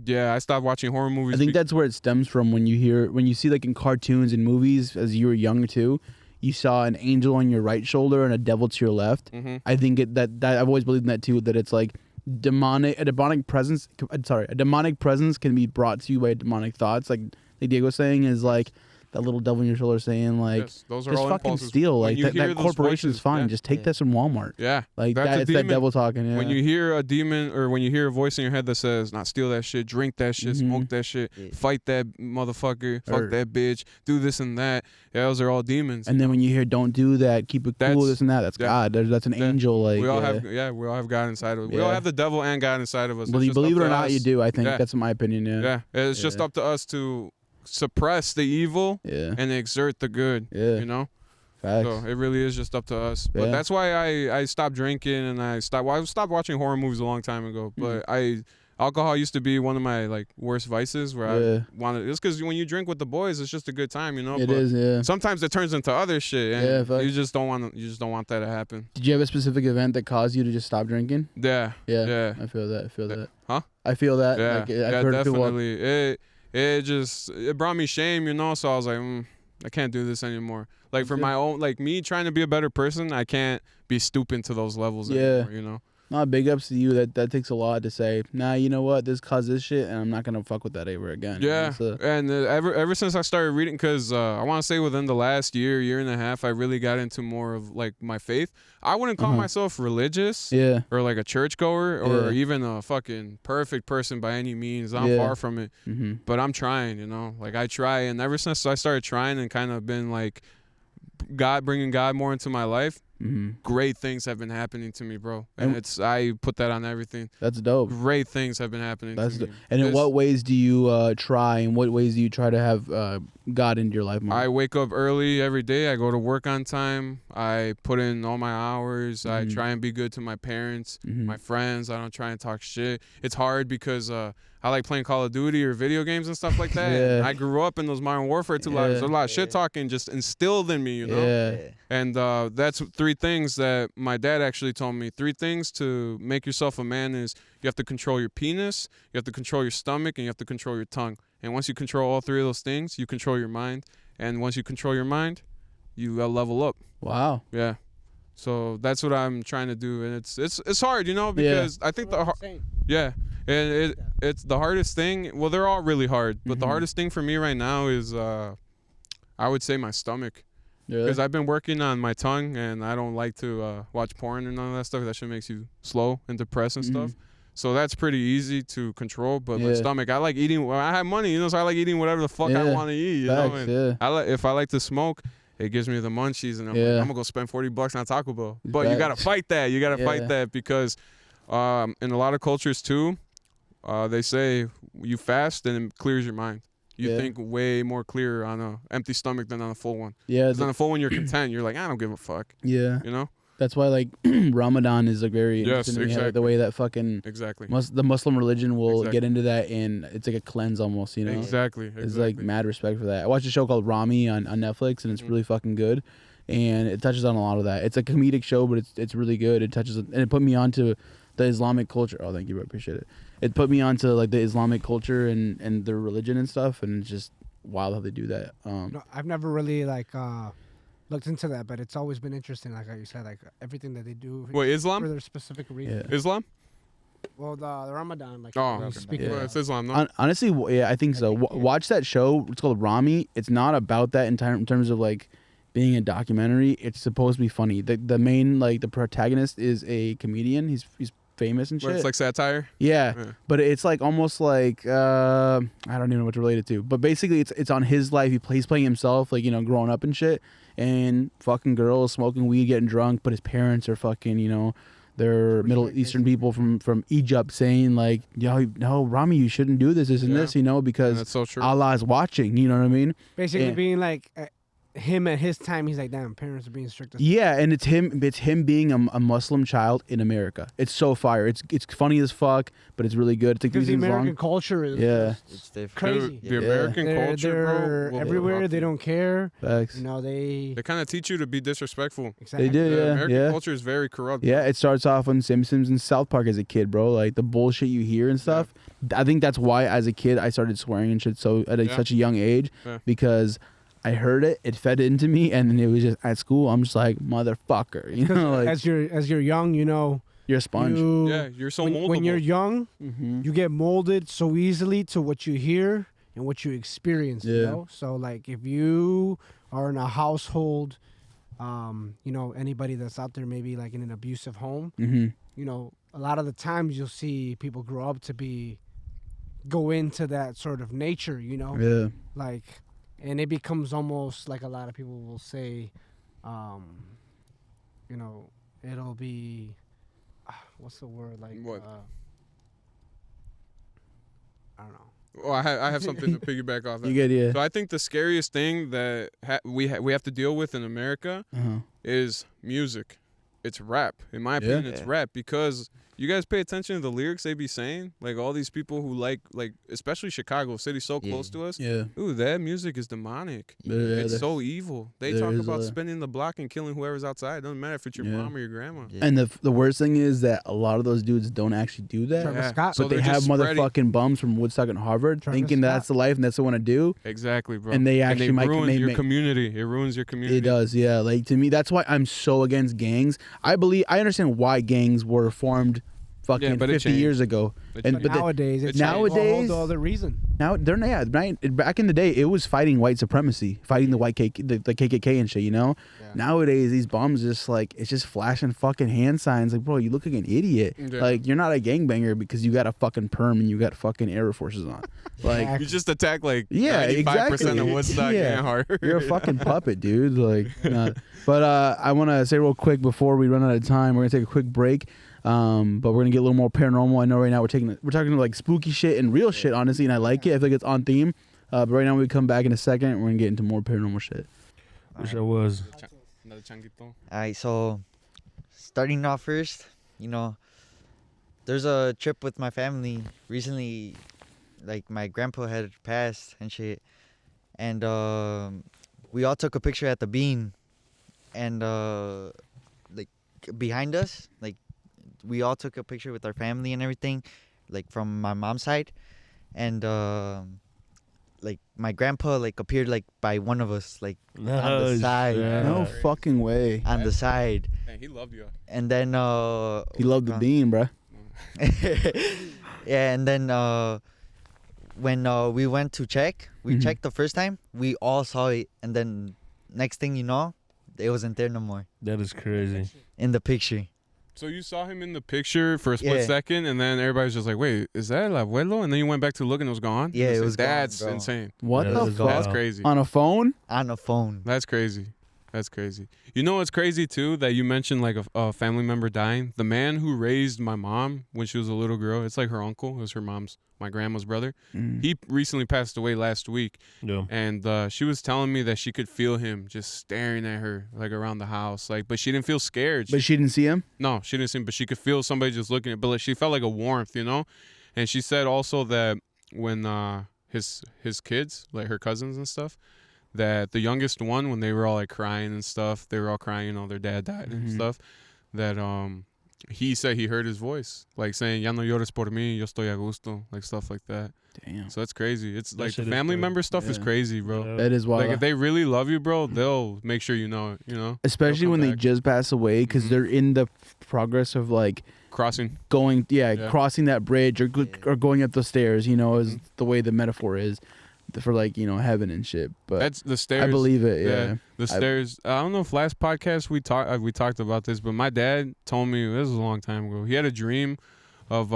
yeah, I stopped watching horror movies. I think that's where it stems from when you see like in cartoons and movies as you were young too, you saw an angel on your right shoulder and a devil to your left. I think that I've always believed in that too, that it's like a demonic presence can be brought to you by demonic thoughts. Like Diego was saying is like that little devil in your shoulder saying like, those are just all fucking impulses. steal. When Like you hear that those corporation is voices, fine. Just take this from Walmart. Yeah. Like That's a it's that demon. devil talking. Yeah. When you hear a demon or when you hear a voice in your head that says, not steal that shit, drink that shit, smoke that shit, fight that motherfucker, fuck that bitch, do this and that. Yeah, those are all demons. And then when you hear don't do that, keep it cool, this and that, that's God. That's an angel. Like we all have God inside of us. We all have the devil and God inside of us. Well, you believe it or not, you do. I think Yeah. that's my opinion. Yeah. Yeah. It's just up to us to suppress the evil and exert the good. Yeah. You know? Facts. So it really is just up to us. But Yeah. that's why I stopped drinking and I stopped watching horror movies a long time ago. But alcohol used to be one of my like worst vices where I wanted. It's because when you drink with the boys, it's just a good time, you know. It but is, yeah. Sometimes it turns into other shit, and Yeah, facts. you just don't want that to happen. Did you have a specific event that caused you to just stop drinking? Yeah. Yeah. I feel that. Huh? I feel that. Yeah. Like, I've heard people. Definitely. It brought me shame, you know. So I was like, I can't do this anymore. Like for my own, like me trying to be a better person, I can't be stooping to those levels anymore, you know. Not big ups to you. That takes a lot to say. Nah, you know what? This caused this shit, and I'm not gonna fuck with that ever again. Yeah, You know? and ever since I started reading, because I want to say within the last year and a half, I really got into more of like my faith. I wouldn't call myself religious, or like a churchgoer, or even a fucking perfect person by any means. I'm far from it, but I'm trying. You know, like I try, and ever since I started trying and kind of been like bringing God more into my life. Great things have been happening to me, bro, and I put that on everything. That's dope. Great things have been happening to me. And in what ways do you try? In what ways do you try to have God into your life more? I wake up early every day. I go to work on time. I put in all my hours. I try and be good to my parents, my friends. I don't try and talk shit. It's hard because I like playing Call of Duty or video games and stuff like that. And I grew up in those Modern Warfare 2 lives. There's a lot of shit talking just instilled in me, you know? And that's 3 things that my dad actually told me. 3 things to make yourself a man is you have to control your penis, you have to control your stomach, and you have to control your tongue. And once you control all 3 of those things, you control your mind. And once you control your mind, you level up. Wow. Yeah. So that's what I'm trying to do, and it's hard, you know, because I think and it's the hardest thing. Well, they're all really hard, but the hardest thing for me right now is I would say my stomach. Because I've been working on my tongue, and I don't like to watch porn and none of that stuff. That shit makes you slow and depressed and stuff. So that's pretty easy to control. But my stomach, I like eating. Well, I have money, you know, so I like eating whatever the fuck I want to eat. You know, and if I like to smoke, it gives me the munchies, and I'm like, I'm gonna go spend $40 on Taco Bell. But you gotta fight that. You gotta fight that because in a lot of cultures too, they say you fast and it clears your mind. You think way more clear on a empty stomach than on a full one. Yeah. Because on a full one, you're content. You're like, I don't give a fuck. Yeah. You know? That's why like Ramadan is like very Yes, interesting to me, exactly. the way that fucking Exactly. the Muslim religion will Exactly. get into that, and it's like a cleanse almost, you know. Exactly. It's like mad respect for that. I watched a show called Rami on Netflix, and it's really fucking good, and it touches on a lot of that. It's a comedic show, but it's really good. It touches and it put me onto the Islamic culture. Oh, thank you, bro. Appreciate it. It put me onto like the Islamic culture and their religion and stuff, and it's just wild how they do that. No, I've never really like looked into that, but it's always been interesting. Like how you said, like everything that they do Wait, for Islam? their specific reason. Yeah. Islam? Well, the Ramadan, like Oh, you okay. speak Yeah. Well, about. it's Islam, no? Honestly, yeah, I think so. Watch that show. It's called Rami. It's not about that in terms of like being a documentary. It's supposed to be funny. The main like the protagonist is a comedian. He's famous and shit. Where it's like satire? Yeah, Yeah. but it's like almost like I don't even know what to relate it to. But basically, it's on his life. He's playing himself, like, you know, growing up and shit, and fucking girls smoking weed, getting drunk. But his parents are fucking, you know, they're Middle Eastern people from Egypt, saying like, yo, no, Rami, you shouldn't do this, and Yeah. this, you know, And because that's so true. Allah is watching. You know what I mean? Basically, Yeah. being like him at his time, he's like, damn, parents are being strict. As Yeah, and it's him being a Muslim child in America. It's so fire. It's funny as fuck, but it's really good. It's like 3 because the seasons American long. culture is Yeah. It's different. crazy. The Yeah. American They're, culture, bro. they're will everywhere. rock They you. don't care. Facts. You know, they They kind of teach you to be disrespectful. exactly. They do, The yeah, American yeah. culture is very corrupt. Yeah, it starts off on Simpsons and South Park as a kid, bro. Like the bullshit you hear and stuff. I think that's why, as a kid, I started swearing and shit so at Yeah. such a young age, Yeah. because I heard it, it fed into me, and then it was just at school. I'm just like, motherfucker, you know, like as you're young, you know, you're a sponge. Yeah, you're so when, moldable. when you're young, Mm-hmm. you get molded so easily to what you hear and what you experience. You Yeah. know, so like if you are in a household, you know, anybody that's out there maybe like in an abusive home, Mm-hmm. you know, a lot of the times you'll see people grow up to go into that sort of nature. You know, Yeah. like, and it becomes almost like a lot of people will say, you know, it'll be, what's the word, like, What? I don't know. Oh, I have something to piggyback off that. You get yeah. So I think the scariest thing that we have to deal with in America Uh-huh. is music. It's rap. In my opinion, it's Yeah. rap, because you guys pay attention to the lyrics they be saying. Like all these people who like especially Chicago, city so close to us. Yeah. Ooh, that music is demonic. Yeah, It's there's- so evil. They there talk is about a- spinning the block and killing whoever's outside. It doesn't matter if it's your Yeah. mom or your grandma. Yeah. And the worst thing is that a lot of those dudes don't actually do that. Travis Scott. So But they they're have just spreading- motherfucking bums from Woodstock and Harvard Travis thinking that's the life and that's what they want to do. Exactly, bro. And they actually might ruin may your make- community. It ruins your community. It does, yeah. Like to me, that's why I'm so against gangs. I understand why gangs were formed fucking Yeah, but it 50 changed. years ago. It And changed. but Nowadays, it's nowadays- a whole other reason. now they're back in the day it was fighting white supremacy, fighting the white the KKK and shit, you know? Yeah. Nowadays these bums just like it's just flashing fucking hand signs like, bro, you look like an idiot. Yeah. Like you're not a gangbanger because you got a fucking perm and you got fucking Air Forces on. Like You just attack like Yeah, 95% exactly. of Woodstock Yeah. and Harvard. You're a fucking puppet, dude. Like, nah. But I want to say real quick before we run out of time, we're gonna take a quick break. But we're gonna get a little more paranormal. I know right now we're talking like spooky shit and real shit, honestly, and I like it. I think it's on theme. But right now when we come back in a second, we're gonna get into more paranormal shit. Wish I was. Another changuito. All right, so starting off first, you know, there's a trip with my family recently. Like my grandpa had passed and shit, and we all took a picture at the bean, and like behind us, like we all took a picture with our family and everything, like from my mom's side, and like my grandpa like appeared like by one of us, like on the side. No fucking way. on the side, Man, he loved you. and then He loved the bean, bruh. yeah, and then when we went to check, we Mhm. checked the first time, we all saw it, and then next thing you know, it wasn't there no more That is crazy. in the picture. So you saw him in the picture for a split Yeah. second, and then everybody's just like, "Wait, is that El Abuelo?" And then you went back to look, and it was gone. Yeah, It's it like, was gone, That's bro. insane. What Yeah, the that's fuck? That's Wow. crazy. On a phone? On a phone. That's crazy. That's crazy. You know what's crazy too? That you mentioned like a family member dying. The man who raised my mom when she was a little girl, it's like her uncle. It was my grandma's brother. He recently passed away last week. Yeah. And she was telling me that she could feel him just staring at her like around the house. Like, but she didn't feel scared. But she didn't see him? No, she didn't see him, but she could feel somebody just looking at, but like she felt like a warmth, you know? And she said also that when his kids, like her cousins and stuff, that the youngest one, when they were all like crying and stuff, they were all crying, you know, their dad died and stuff, that he said he heard his voice, like saying, "Ya no llores por mí, yo estoy a gusto," like stuff like that. Damn. So that's crazy. It's like the shit is family crazy. member stuff is Yeah. crazy, bro. Yeah. That is wild. Like if they really love you, bro, they'll make sure you know it, you know? Especially They'll when come they back. just pass away, because they're in the progress of like Crossing. going, Yeah. crossing that bridge or going up the stairs, you know, is the way the metaphor is for like, you know, heaven and shit. But That's the stairs. I believe it. Yeah. The stairs. I don't know if last podcast we talked about this, but my dad told me, this was a long time ago. He had a dream of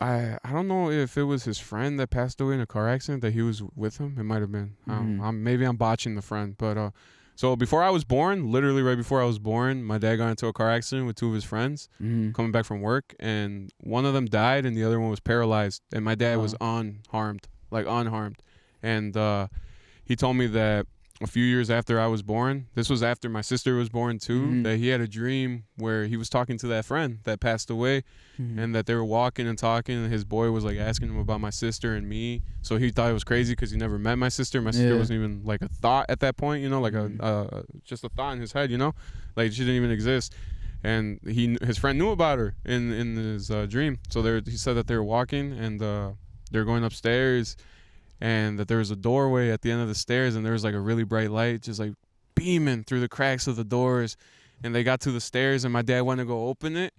I don't know if it was his friend that passed away in a car accident that he was with him. It might have been. Maybe I'm botching the friend, but so before I was born, literally right before I was born, my dad got into a car accident with two of his friends coming back from work, and one of them died and the other one was paralyzed, and my dad was unharmed. And he told me that a few years after I was born, this was after my sister was born too, that he had a dream where he was talking to that friend that passed away, and that they were walking and talking, and his boy was like asking him about my sister and me. So he thought it was crazy because he never met my sister. My sister wasn't even like a thought at that point, you know, like just a thought in his head, you know, like she didn't even exist. And his friend knew about her in his dream. So he said that they were walking and they were going upstairs, and that there was a doorway at the end of the stairs, and there was like a really bright light just like beaming through the cracks of the doors. And they got to the stairs, and my dad went to go open it,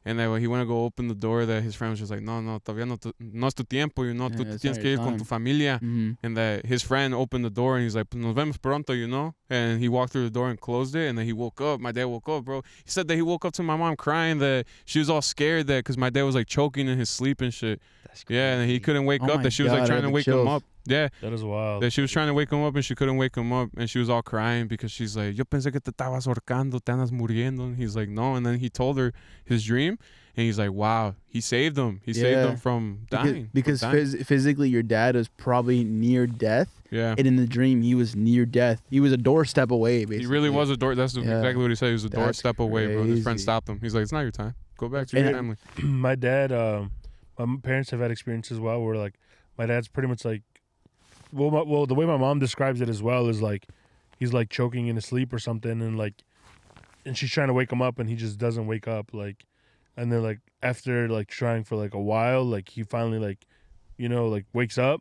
and that when he went to go open the door, that his friend was just like, no, todavía no es tu tiempo, you know, tú it's tienes not que your ir con time. tu familia. And that his friend opened the door, and he's like, nos vemos pronto, you know? And he walked through the door and closed it, and then he woke up. My dad woke up, bro. He said that he woke up to my mom crying, that she was all scared that because my dad was like choking in his sleep and shit. That's crazy. Yeah, and he couldn't wake Oh up, my that she was God, like I trying have to the wake him chills. up. Yeah. That is wild. That she was trying to wake him up and she couldn't wake him up, and she was all crying because she's like, yo pensé que te estabas ahorcando, te andas muriendo. And he's like, no. And then he told her his dream, and he's like, wow, he saved him. He saved him from dying. Because physically your dad was probably near death. Yeah. And in the dream he was near death. He was a doorstep away, basically. He really was a door. That's exactly what he said. He was a doorstep away, bro. And his friend crazy. stopped him. He's like, it's not your time. Go back to your family. My dad, my parents have had experience as well where like my dad's pretty much like, well, the way my mom describes it as well is like he's like choking in his sleep or something, and she's trying to wake him up and he just doesn't wake up, like, and then like after like trying for like a while, like he finally like, you know, like wakes up,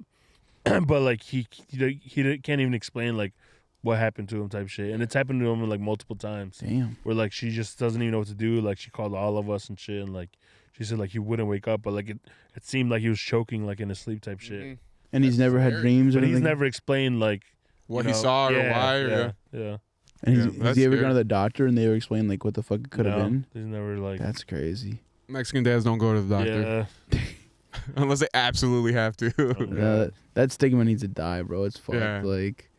but like he can't even explain like what happened to him type shit, and it's happened to him like multiple times. Damn. Where like she just doesn't even know what to do, like she called all of us and shit, and like she said like he wouldn't wake up, but like it seemed like he was choking like in his sleep type shit. And he's never had dreams or But he's anything? never explained like What you he know, saw or why. yeah. And Yeah, has that's he ever scary. gone to the doctor and they ever explained like what the fuck it could have No, been? He's never like That's crazy. Mexican dads don't go to the doctor yeah. unless they absolutely have to. That stigma needs to die, bro. It's fucked. Yeah. Like,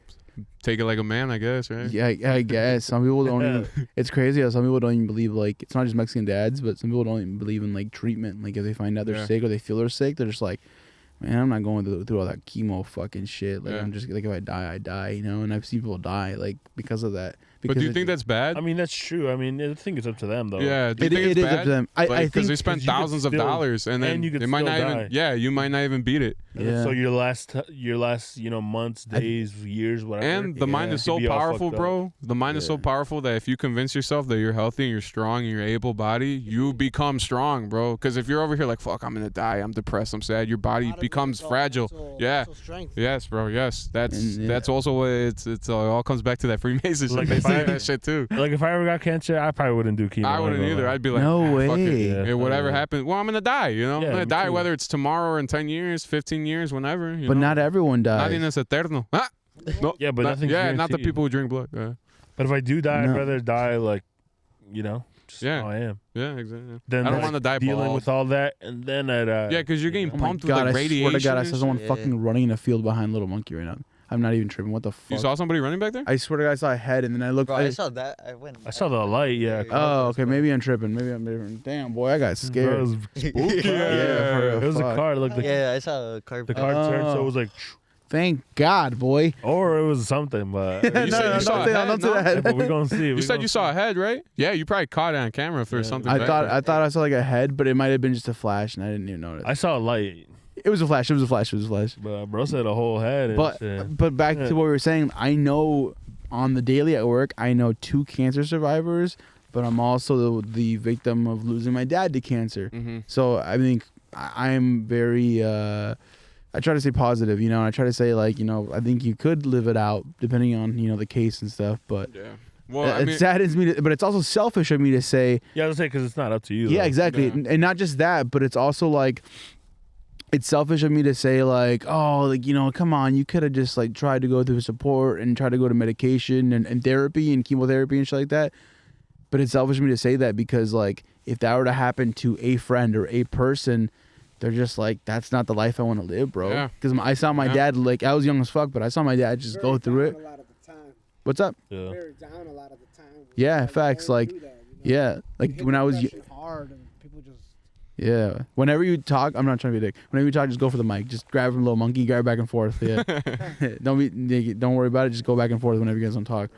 Take it like a man, I guess, right? yeah, I guess some people don't. Even, it's crazy how some people don't even believe like it's not just Mexican dads, but some people don't even believe in like treatment. Like if they find out they're sick or they feel they're sick, they're just like, man, I'm not going through all that chemo fucking shit. Like I'm just like if I die, I die, you know. And I've seen people die like because of that. But do you think that's bad? I mean that's true. I mean I think it's up to them though. Yeah, do you It think it's is bad? up to them. I Because think they spend you could thousands of still- dollars, and then and you could they might still not die. even. Yeah, you might not even beat it. Yeah. So your last you know months, days, years, whatever. And the mind is so could be all powerful, fucked up. bro. The mind is so powerful that if you convince yourself that you're healthy and you're strong and you're able-bodied, you become strong, bro. Because if you're over here like, fuck, I'm gonna die, I'm depressed, I'm sad, your body becomes fragile. Yeah. Yes, bro. Yes, that's also what it all comes back to that Freemason shit. Like They if say I- that shit too. Like if I ever got cancer, I probably wouldn't do chemo. I wouldn't either. I'd be like, No fuck it. way. Yeah, whatever Yeah. happens, well, I'm gonna die. You know, Yeah, I'm gonna me die too. whether it's tomorrow or in 10 years, 15 years, whenever. You But know? not everyone dies. Nadie es eterno. Ah! No, Yeah, but nothing's yeah, not the guaranteed. people who drink blood. Yeah, But if I do die, No. I'd rather die like, you know, just Yeah. how I am. yeah, exactly. Then I don't like, want to die dealing bald. with all that, and then I'd Yeah, because you're getting Oh my pumped God, with like I radiation. swear to God, I and saw someone shit. fucking running in a field behind Little Monkey right now. I'm not even tripping. What the fuck? You saw somebody running back there? I swear to God, I saw a head, and then I looked. Bro, I saw that. I saw the light. Yeah. Oh, okay. Maybe I'm tripping. Maybe I'm different. Damn, boy, I got Bro, it scared. was spooky. Yeah, for real. It was a Fuck. car. It looked like Yeah, I saw a car. the car turned, so it was like, Thank God, boy. or it was something. But You said you saw a head, don't say no? that. but we're gonna see. You said you saw a head, right? Yeah, you probably caught it on camera for something. I back thought there. I thought I saw like a head, but it might have been just a flash, and I didn't even notice. I saw a light, It was a flash. It was a flash. It was a flash. but bro said a whole head. And But shit. but back Yeah. to what we were saying, I know on the daily at work, I know 2 cancer survivors, but I'm also the victim of losing my dad to cancer. Mhm. So I think I'm very. I try to stay positive, you know. And I try to say like, you know, I think you could live it out depending on the case and stuff. But Yeah. Well, I it mean, saddens me, but it's also selfish of me to say. yeah, I was say because it's not up to you. Yeah, though. exactly. Yeah. And not just that, but it's also like it's selfish of me to say like, oh, like, you know, come on, you could have just like tried to go through support and try to go to medication and therapy and chemotherapy and shit like that. But it's selfish of me to say that because like if that were to happen to a friend or a person, they're just like, that's not the life I want to live, bro. Yeah. Because I saw my Yeah. dad, like I was young as fuck, but I saw my dad just go through it. A lot of the time. What's up? Yeah. Very down a lot of the time. Yeah, Like, facts, don't like, do that, you know? Yeah, like You hit when I was depression hard and people just Yeah. Whenever you talk, I'm not trying to be a dick. Whenever you talk, just go for the mic. Just grab from little monkey, grab back and forth. Yeah. Don't worry about it. Just go back and forth whenever you guys don't talk.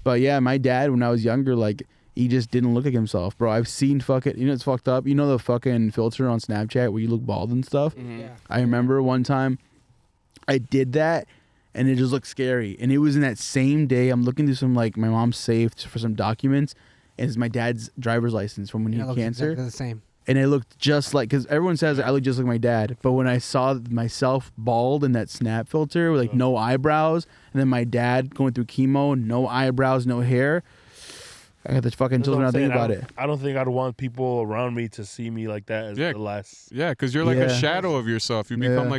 But yeah, my dad when I was younger, like he just didn't look like himself, bro. I've seen fucking, it's fucked up. You know the fucking filter on Snapchat where you look bald and stuff. yeah. I remember one time I did that. And it just looked scary. And it was in that same day. I'm looking through some like my mom's safe for some documents, and it's my dad's driver's license from when he Yeah, had looks cancer. exactly the same. And it looked just like, because everyone says I look just like my dad, but when I saw myself bald in that snap filter with like no eyebrows, and then my dad going through chemo, no eyebrows, no hair, I got the fucking That's what children I'm out thinking saying. about it. I don't think I'd want people around me to see me like that as Yeah. the last. yeah, because you're like Yeah. a shadow of yourself. You become Yeah.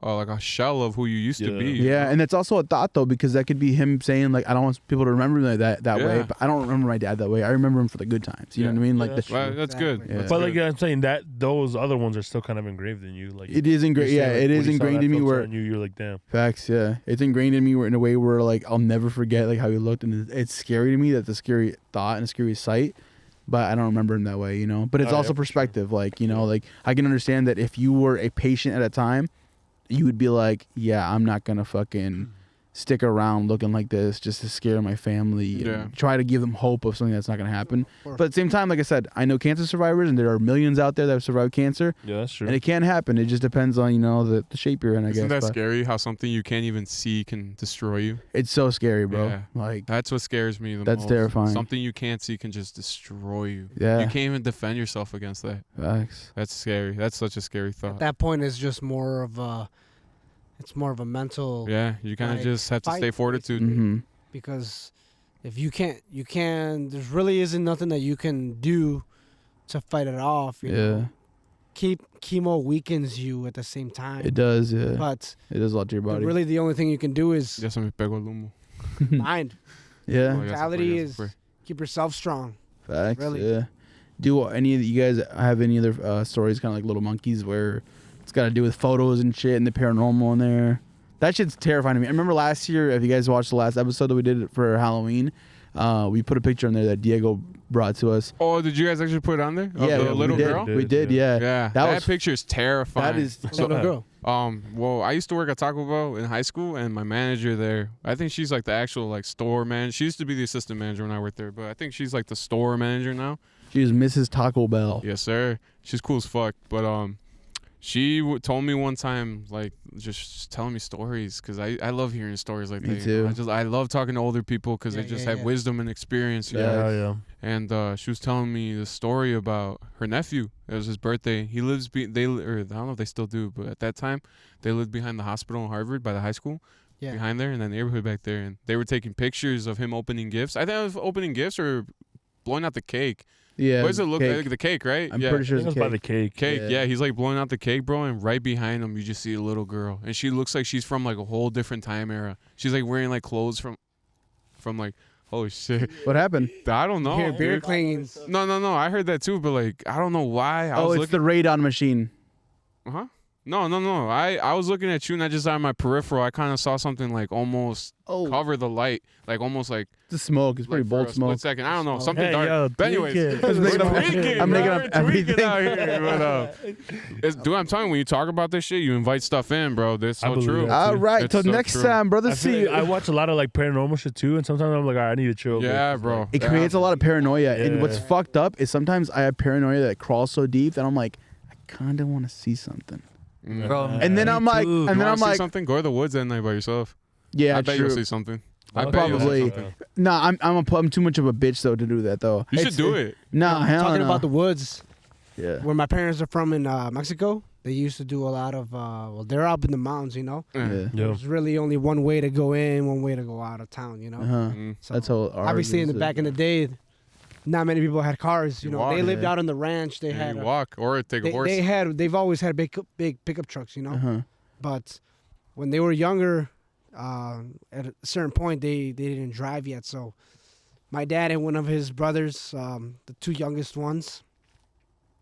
like a shell of who you used to Yeah. be. Yeah, and it's also a thought though, because that could be him saying like, I don't want people to remember me like that way, Yeah. but I don't remember my dad that way. I remember him for the good times. You know Yeah. what I mean? Like Yeah, the that's Well, that's good. Exactly. Yeah. That's But like good. I'm saying that those other ones are still kind of engraved in you. Like it is ingrained. you're Yeah, saying, like, it when is you saw ingrained that in me filter where on you're like, damn. facts. Yeah, it's ingrained in me in a way where like I'll never forget like how he looked, and it's scary to me. That's a scary thought and a scary sight. But I don't remember him that way, you know. But it's Oh, also yeah, for sure. perspective, like, you know, like I can understand that if you were a patient at a time, you would be like, yeah, I'm not gonna fucking stick around looking like this just to scare my family and Yeah. try to give them hope of something that's not gonna happen. Or- But at the same time, like I said, I know cancer survivors, and there are millions out there that have survived cancer, Yeah, that's true. and it can happen. It just depends on the shape you're in, I Isn't guess. that But scary? How something you can't even see can destroy you. it's so scary, bro. Yeah. Like, That's what scares me the That's most. terrifying. Something you can't see can just destroy you. yeah, You can't even defend yourself against that. facts. That's scary. That's such a scary At thought. that point, it's just more of a, it's more of a mental. Yeah, you kind of like, just have to fight, stay fortitude. Mm-hmm. Because if you can't, there really isn't nothing that you can do to fight it off. You Yeah, know? Chemo weakens you at the same time. it does. Yeah, But it does a lot to your body. really, the only thing you can do is Ya se me pegó el humo. mind. Yeah, Oh, ya se fue, Mentality ya se is fue. keep yourself strong. facts. really. Yeah. Do any of you guys have any other stories, kind of like Little Monkeys, where it's got to do with photos and shit and the paranormal in there? That shit's terrifying to me. I remember last year, if you guys watched the last episode that we did for Halloween, we put a picture in there that Diego brought to us. Oh, did you guys actually put it on there? Of Yeah, the we little did. girl? We did, yeah. Yeah, That that was- picture is terrifying. That is So, little girl. Well, I used to work at Taco Bell in high school, and my manager there, I think she's like the actual like store manager. She used to be the assistant manager when I worked there, but I think she's like the store manager now. she was Mrs. Taco Bell. Yes, sir. She's cool as fuck. But she told me one time, like, just telling me stories, because I love hearing stories like Me that. you know? too. I love talking to older people because Yeah, they just yeah, have yeah. wisdom and experience. You Yeah. know? Yeah, yeah. And she was telling me the story about her nephew. It was his birthday. He lives or I don't know if they still do, but at that time they lived behind the hospital in Harvard by the high school. Yeah. Behind there in that neighborhood back there, and they were taking pictures of him opening gifts. I think it was opening gifts or blowing out the cake. Yeah. What does it look cake. like? The cake, right? I'm yeah. pretty I sure think it's it was by the cake. cake. Cake, Yeah. yeah. He's like blowing out the cake, bro, and right behind him you just see a little girl, and she looks like she's from like a whole different time era. She's like wearing like clothes from like, holy shit, What happened? I don't know. Here, beer dude. clangings. No, I heard that too, but like I don't know why. I Oh, was it's the radon machine. huh? No. I was looking at you, and I just on my peripheral, I kind of saw something like almost cover the light, like almost like the smoke. It's pretty like bold for a smoke. split second. I don't know, something Hey, dark. yo, But anyways, I'm making up everything. out here. But, dude, I'm telling you, when you talk about this shit, you invite stuff in, bro. That's I so believe true. that. All right, It's till so next true. time, brother. I feel See like I watch a lot of like paranormal shit too, and sometimes I'm like, all right, I need to chill. Yeah, bro. It creates a lot of paranoia, and Yeah. what's fucked up is sometimes I have paranoia that crawls so deep that I'm like, I kind of want to see something. Bro, And then Me I'm like, too. and You then wanna I'm see like, something? Go to the woods at night by yourself. yeah, I bet true. you'll see something. I Okay. bet you'll see Probably. something. Nah, I'm too much of a bitch though to do that though. You should do it. Nah, hell Talking no. about the woods, yeah. where my parents are from in Mexico, they used to do a lot of. Well, they're up in the mountains, you know. Yeah. Yeah. There's really only one way to go in, one way to go out of town, you know. Uh-huh. Mm. So That's how ours obviously in is, the back in the day, not many people had cars. You You know, walk, they lived yeah. out on the ranch. They Yeah, had you a- walk or take a horse. they've always had big pickup trucks, you know. Uh-huh. But when they were younger, at a certain point, they didn't drive yet. So my dad and one of his brothers, the two youngest ones,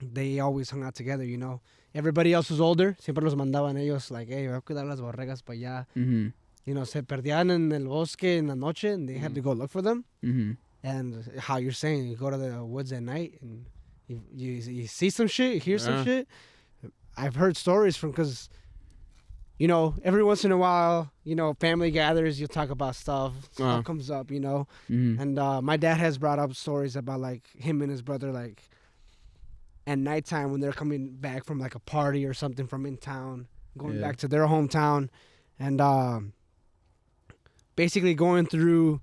they always hung out together, you know. Everybody else was older. Siempre los mandaban ellos, like, hey, voy a cuidar las borregas para allá. Mhm. You know, se perdían en el bosque en la noche, and they had to go look for them. Mhm. And how you're saying, you go to the woods at night, and you see some shit, you hear some Yeah. shit. I've heard stories from, because, you know, every once in a while, you know, family gathers, you'll talk about stuff. Stuff comes up, you know. Mhm. And my dad has brought up stories about, like, him and his brother, like, at nighttime when they're coming back from, like, a party or something from in town, going Yeah. back to their hometown, and basically going through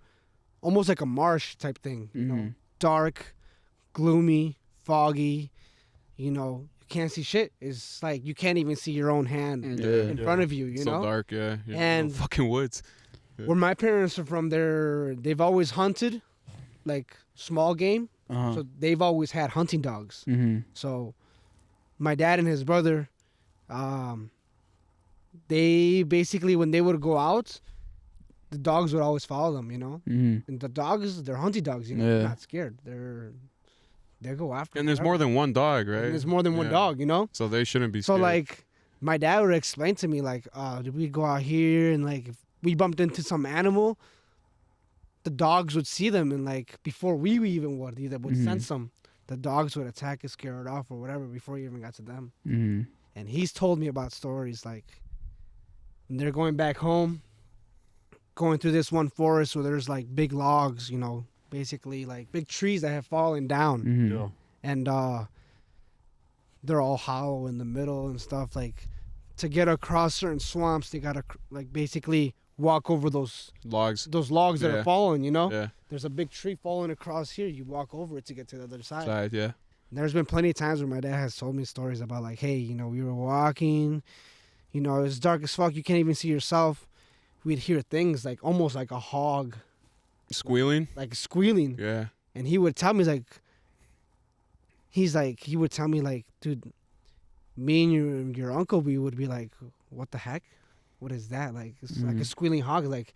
almost like a marsh type thing, you know, Mhm. dark, gloomy, foggy, you know, you can't see shit. It's like you can't even see your own hand Yeah. in front of you, you so know. dark, yeah. You're in the And- fucking woods. Where my parents are from, they've always hunted, like, small game. Uh-huh. So they've always had hunting dogs. Mhm. So my dad and his brother, they basically, when they would go out, the dogs would always follow them, you know. Mhm. And the dogs, they're hunting dogs, you know. Yeah. They're not scared. They go after. And there's whatever. more than one dog, right? And there's more than one Yeah. dog, you know. So they shouldn't be So scared. like, my dad would explain to me like, did we go out here and like if we bumped into some animal, the dogs would see them, and like before we even would Mhm. sense them, the dogs would attack and scare it off or whatever before you even got to them. Mhm. And he's told me about stories like when they're going back home, going through this one forest where there's like big logs, you know, basically like big trees that have fallen down, Mhm. Yeah. and they're all hollow in the middle and stuff. Like to get across certain swamps, they gotta like basically walk over those logs. logs that Yeah. are falling, you know. Yeah. There's a big tree falling across here, you walk over it to get to the other side. Side, yeah. And there's been plenty of times where my dad has told me stories about like, hey, you know, we were walking, you know, it's dark as fuck, you can't even see yourself. We'd hear things like almost like a hog, Squealing. like squealing. Yeah. And he would tell me he would tell me like, dude, me and your uncle, we would be like, what the heck? What is that? Like, it's like a Mhm. squealing hog. Like,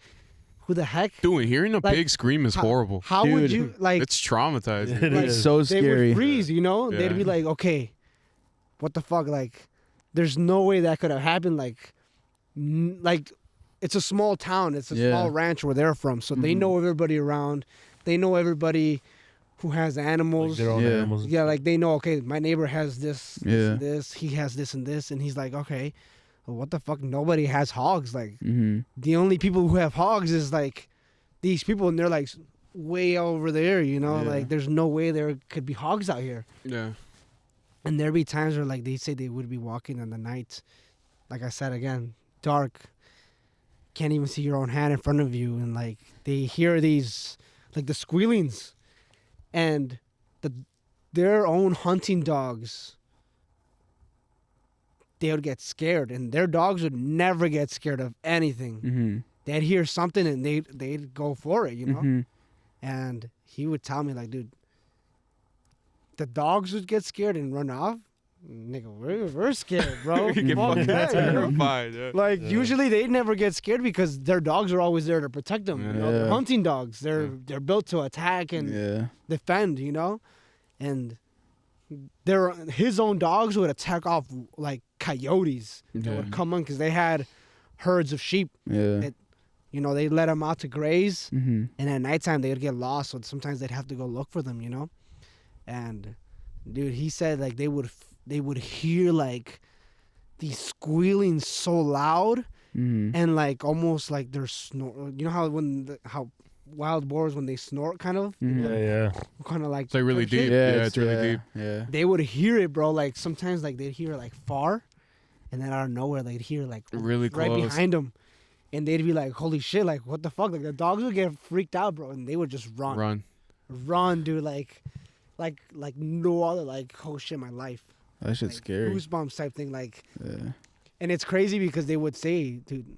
who the heck? Dude, hearing a Like, pig scream is how- horrible. How would Dude. you like? It's traumatizing. It Like, is. So They scary. would freeze, you know. Yeah. They'd be like, okay, what the fuck? Like, there's no way that could have happened. Like, like, it's a small town. It's a Yeah. small ranch where they're from, so they Mhm. know everybody around. They know everybody who has Like animals. their own Yeah. animals. and Yeah, stuff. like they know. Okay, my neighbor has this, Yeah. and this. He has this and this, and he's like, okay, well, what the fuck? Nobody has hogs. Like, Mhm. the only people who have hogs is like these people, and they're like way over there. You know, Yeah. like there's no way there could be hogs out here. Yeah. And there'd be times where like they say they would be walking in the night, like I said again, dark. Can't even see your own hand in front of you, and like they hear these like the squealings, and their own hunting dogs. They would get scared, and their dogs would never get scared of anything. Mhm. They'd hear something and they'd go for it, you know. Mhm. And he would tell me like, dude, the dogs would get scared and run off. Nigga, we're scared, bro. You get Fuck fucking that, you know? terrified. Yeah. Like Yeah. usually they never get scared because their dogs are always there to protect them. You know, they're Yeah. hunting dogs. They're built to attack and Yeah. defend. You know, and his own dogs would attack off like coyotes that would come on because they had herds of sheep. Yeah. That, they let them out to graze, Mm-hmm. and at nighttime they would get lost. So sometimes they'd have to go look for them. And dude, he said like they would hear like these squealing so loud, and like almost like they're snort. You know how wild boars when they snort kind of Yeah. kind of like It's like really type shit? deep. Yeah, it's really deep. Yeah. They would hear it, bro. Like sometimes like they'd hear it like far, and then out of nowhere they'd hear like Really right close. behind them, and they'd be like, "Holy shit! Like what the fuck?" Like the dogs would get freaked out, bro, and they would just run, dude. Like no other. Like oh shit, my life. That shit's Like, scary. Goosebumps type thing. Like, Yeah. and it's crazy because they would say, dude,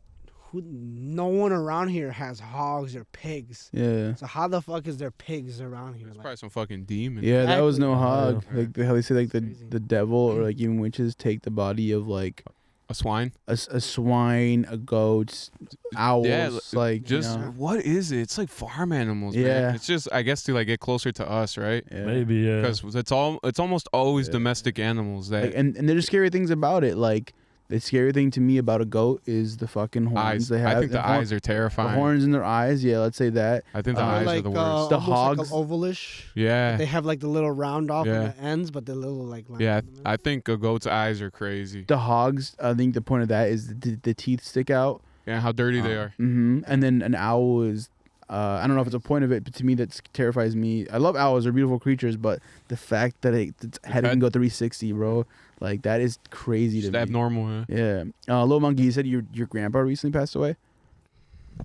no one around here has hogs or pigs. Yeah. So how the fuck is there pigs around here? It's Like, probably some fucking demon. Yeah, that was no Exactly. hog. Yeah. Like how they say, like Crazy. the devil or like even witches take the body of like A swine. a swine, a goat, owls. Yeah, like just you know? what is it? It's like farm animals, Yeah. man. It's just I guess to like get closer to us, right? Yeah. Maybe, yeah. Because it's almost always Yeah. domestic animals that Like, and there's scary things about it. Like the scary thing to me about a goat is the fucking horns eyes. they have. I think the eyes are The terrifying. horns in their eyes. Yeah, let's say that. I think the Uh, eyes are like the worst. The almost hogs. like an ovalish. Yeah. They have like the little round off Yeah. on the ends, but the little like. line Yeah, in the middle. I think a goat's eyes are crazy. The hogs. I think the point of that is the teeth stick out. Yeah, how dirty they are. Mm-hmm. And then an owl is. I don't know if it's a point of it, but to me that terrifies me. I love owls; they're beautiful creatures, but the fact that its head can go 360, bro, like that is crazy Just to me. abnormal, yeah. Yeah. Little monkey, you said your grandpa recently passed away.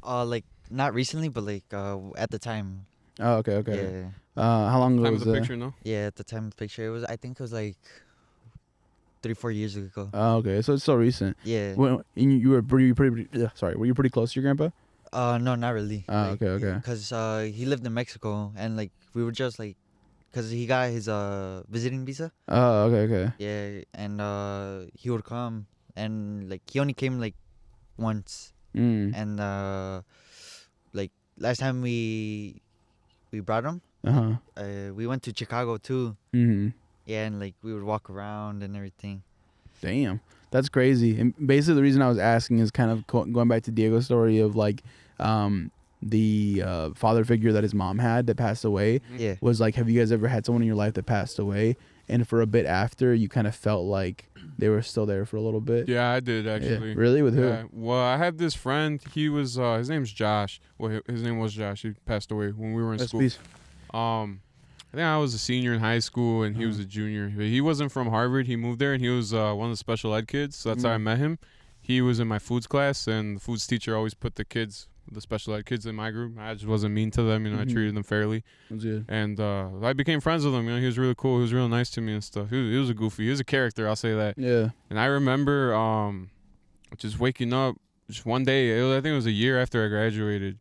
Like not recently, but like at the time. Oh, okay. Yeah. How long ago Time was of the that? picture, no? Yeah, at the time of the picture, I think it was like 3-4 years ago. Oh, okay. So it's so recent. Yeah. Well, and you were pretty. Sorry, were you pretty close to your grandpa? No, not really. Oh, okay. Because he lived in Mexico, and like we were just like, cause he got his visiting visa. Oh, okay. Yeah, and he would come, and like he only came like once, and like last time we brought him, we went to Chicago too. Yeah, and like we would walk around and everything. Damn, that's crazy. And basically, the reason I was asking is kind of going back to Diego's story of like, the father figure that his mom had that passed away. Yeah. Was like, have you guys ever had someone in your life that passed away, and for a bit after, you kind of felt like they were still there for a little bit? Yeah, I did Yeah. actually. Really? With who? Yeah. Well, I had this friend. He was his name's Josh. Well, his name was Josh. He passed away when we were in Rest school. in peace. I think I was a senior in high school and he was a junior. But he wasn't from Harvard. He moved there and he was one of the special ed kids. So that's how I met him. He was in my foods class, and the foods teacher always put the special ed kids in my group. I just wasn't mean to them, I treated them fairly. That's good. And I became friends with him. He was really cool. He was real nice to me and stuff. He was a goofy. He was a character, I'll say that. Yeah. And I remember just waking up just one day. I think it was a year after I graduated.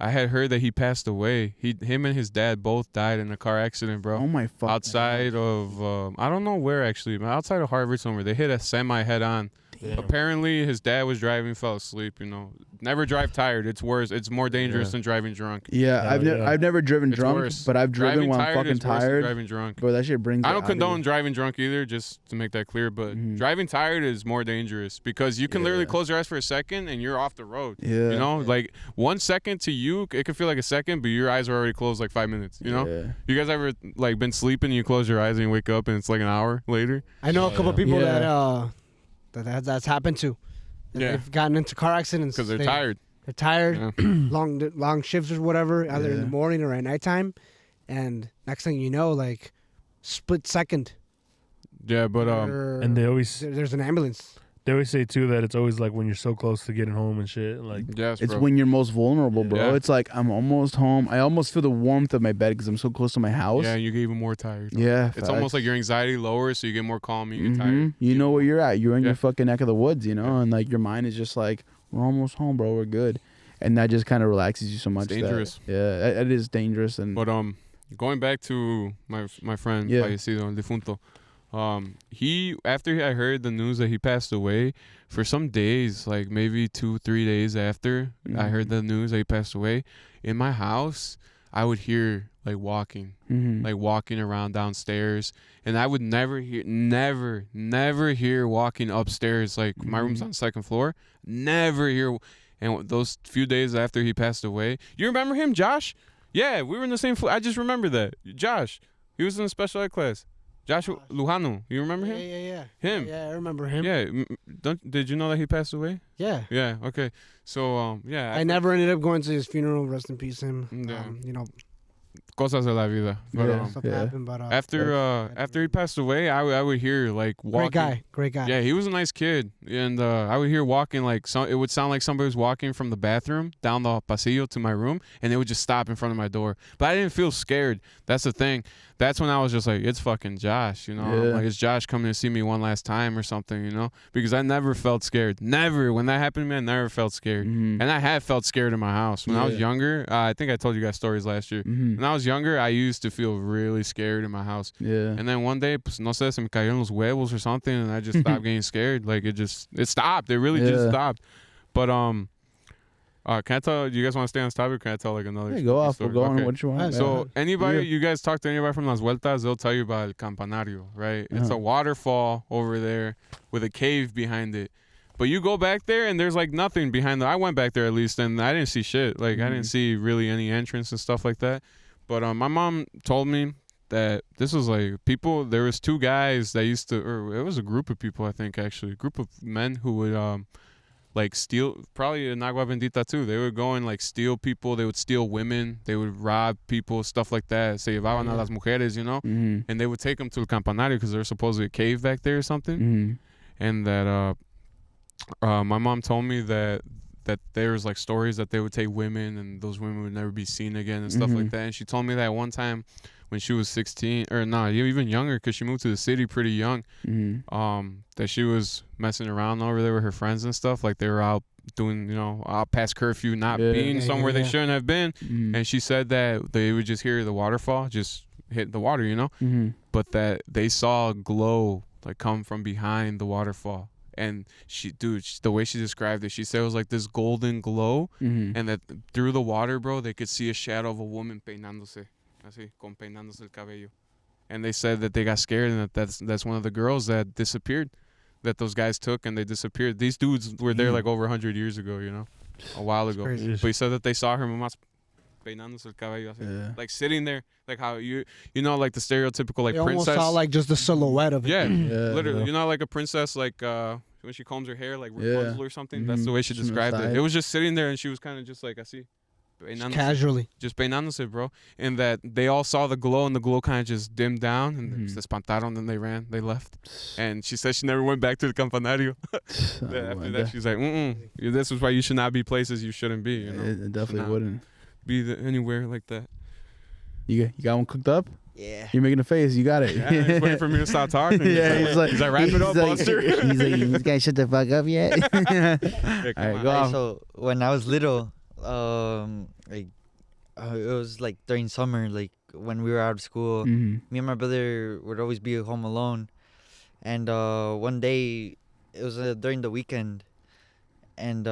I had heard that he passed away. Him and his dad both died in a car accident, bro. Oh my fuck. Outside of I don't know where actually, but outside of Harvard somewhere. They hit a semi head on. Damn. Apparently his dad was driving, fell asleep. Never drive tired. It's worse. It's more dangerous Yeah. than driving drunk. Yeah, I've never driven It's drunk, worse. but I've driven Driving when I'm tired fucking is worse than tired. driving drunk. Bro, that shit brings. I it don't out of condone you. driving drunk either, just to make that clear. But Mhm. driving tired is more dangerous because you can literally Yeah. close your eyes for a second and you're off the road. Yeah. Like 1 second to you, it could feel like a second, but your eyes are already closed like 5 minutes. Yeah. You guys ever like been sleeping and you close your eyes and you wake up and it's like an hour later? I know a couple people Yeah. that's happened to. Yeah. They've gotten into car accidents Because they're tired. They're tired, Yeah. long shifts or whatever, either in the Yeah. morning or at nighttime, and next thing you know, like split second, Yeah, but And there's an ambulance. they always say too that it's always like when you're so close to getting home and shit. Like yes, It's bro. when you're most vulnerable, bro. Yeah. It's like I'm almost home. I almost feel the warmth of my bed because I'm so close to my house. Yeah, and you get even more tired. Yeah, It's almost like your anxiety lowers, so you get more calm and you get tired. You know where you're at. You're in Yeah. your fucking neck of the woods, and like your mind is just like, we're almost home, bro. We're good, and that just kind of relaxes you so much. It's dangerous. It is dangerous. And But going back to my friend Yeah. fallecido, el difunto, he after I heard the news that he passed away, for some days, like maybe 2-3 days after I heard the news that he passed away, in my house I would hear like walking, Mm-hmm. like walking around downstairs, and I would never hear walking upstairs. Like my room's on the second floor, never hear. And those few days after he passed away, you remember him, Josh? Yeah, we were in the same floor. I just remember that. Josh, he was in the special ed class. Josh Lujano, you remember him? Yeah. Him. Yeah, I remember him. Yeah, did you know that he passed away? Yeah. Yeah, okay. So, yeah. I never ended up going to his funeral. Rest in peace, him. Yeah. You know, Cosas de la vida. But, Yeah. stuff happened. But after he passed away, I would hear like walking. great guy. Yeah, he was a nice kid, and I would hear walking like it would sound like somebody was walking from the bathroom down the pasillo to my room, and they would just stop in front of my door. But I didn't feel scared. That's the thing. That's when I was just like, it's fucking Josh, you know? Yeah. Like, it's Josh coming to see me one last time or something, you know? Because I never felt scared. Never. When that happened to me, I never felt scared. Mm-hmm. And I have felt scared in my house. When I was younger, I think I told you guys stories last year. Mm-hmm. When I was younger, I used to feel really scared in my house. Yeah. And then one day, pues, no sé, se me cayeron los huevos or something, and I just stopped getting scared. Like, it stopped. It really just stopped. But, can I tell, do you guys want to stay on this topic, or can I tell, like, another Hey, go off. story? We'll go on Okay. what you want. So anybody, Yeah. you guys talk to anybody from Las Vueltas, they'll tell you about El Campanario, right? It's a waterfall over there with a cave behind it. But you go back there and there's like nothing behind I went back there at least, and I didn't see shit. Like I didn't see really any entrance and stuff like that. But my mom told me that this was like there was two guys that used to, or it was a group of people, I think actually, a group of men who would like steal, probably in Agua Bendita too. They would go and like steal people. They would steal women. They would rob people, stuff like that. Se llevaban a las mujeres, you know? Mm-hmm. And they would take them to El Campanario because there's supposedly a cave back there or something. Mm-hmm. And that my mom told me that there was like stories that they would take women and those women would never be seen again and stuff like that. And she told me that one time when she was 16, or no, even younger, because she moved to the city pretty young, that she was messing around over there with her friends and stuff. Like they were out doing, out past curfew, not being somewhere they shouldn't have been. And she said that they would just hear the waterfall just hit the water, but that they saw a glow like come from behind the waterfall. And the way she described it, she said it was like this golden glow, and that through the water, bro, they could see a shadow of a woman peinándose, así, con peinándose el cabello. And they said that they got scared, and that's one of the girls that disappeared, that those guys took, and they disappeared. These dudes were there like over 100 years ago, a while ago. Crazy. But he said that they saw her mamá peinándose el cabello, así, like sitting there, like how like the stereotypical like They princess. almost saw like just the silhouette of it. Yeah, Yeah, literally. yeah. Like a princess, like when she combs her hair, like Rapunzel or something. That's the way she Just on the described it. side. It was just sitting there, and she was kind of just like, así, Just casually. just peinándose, bro. And that they all saw the glow, and the glow kind of just dimmed down, and se espantaron, and they ran, they left. And she said she never went back to the campanario. After that, she's like, this is why you should not be places you shouldn't be. It definitely not wouldn't. Be anywhere like that. You got one cooked up? Yeah. You're making a face. You got it. Yeah, he's waiting for me to stop talking. Yeah, he's like, he's like, wrap it up, Buster. He's like, this guy shut the fuck up yet? Yeah, All come right, on. go off. So when I was little, it was like during summer, like when we were out of school, me and my brother would always be home alone. And one day, it was during the weekend, and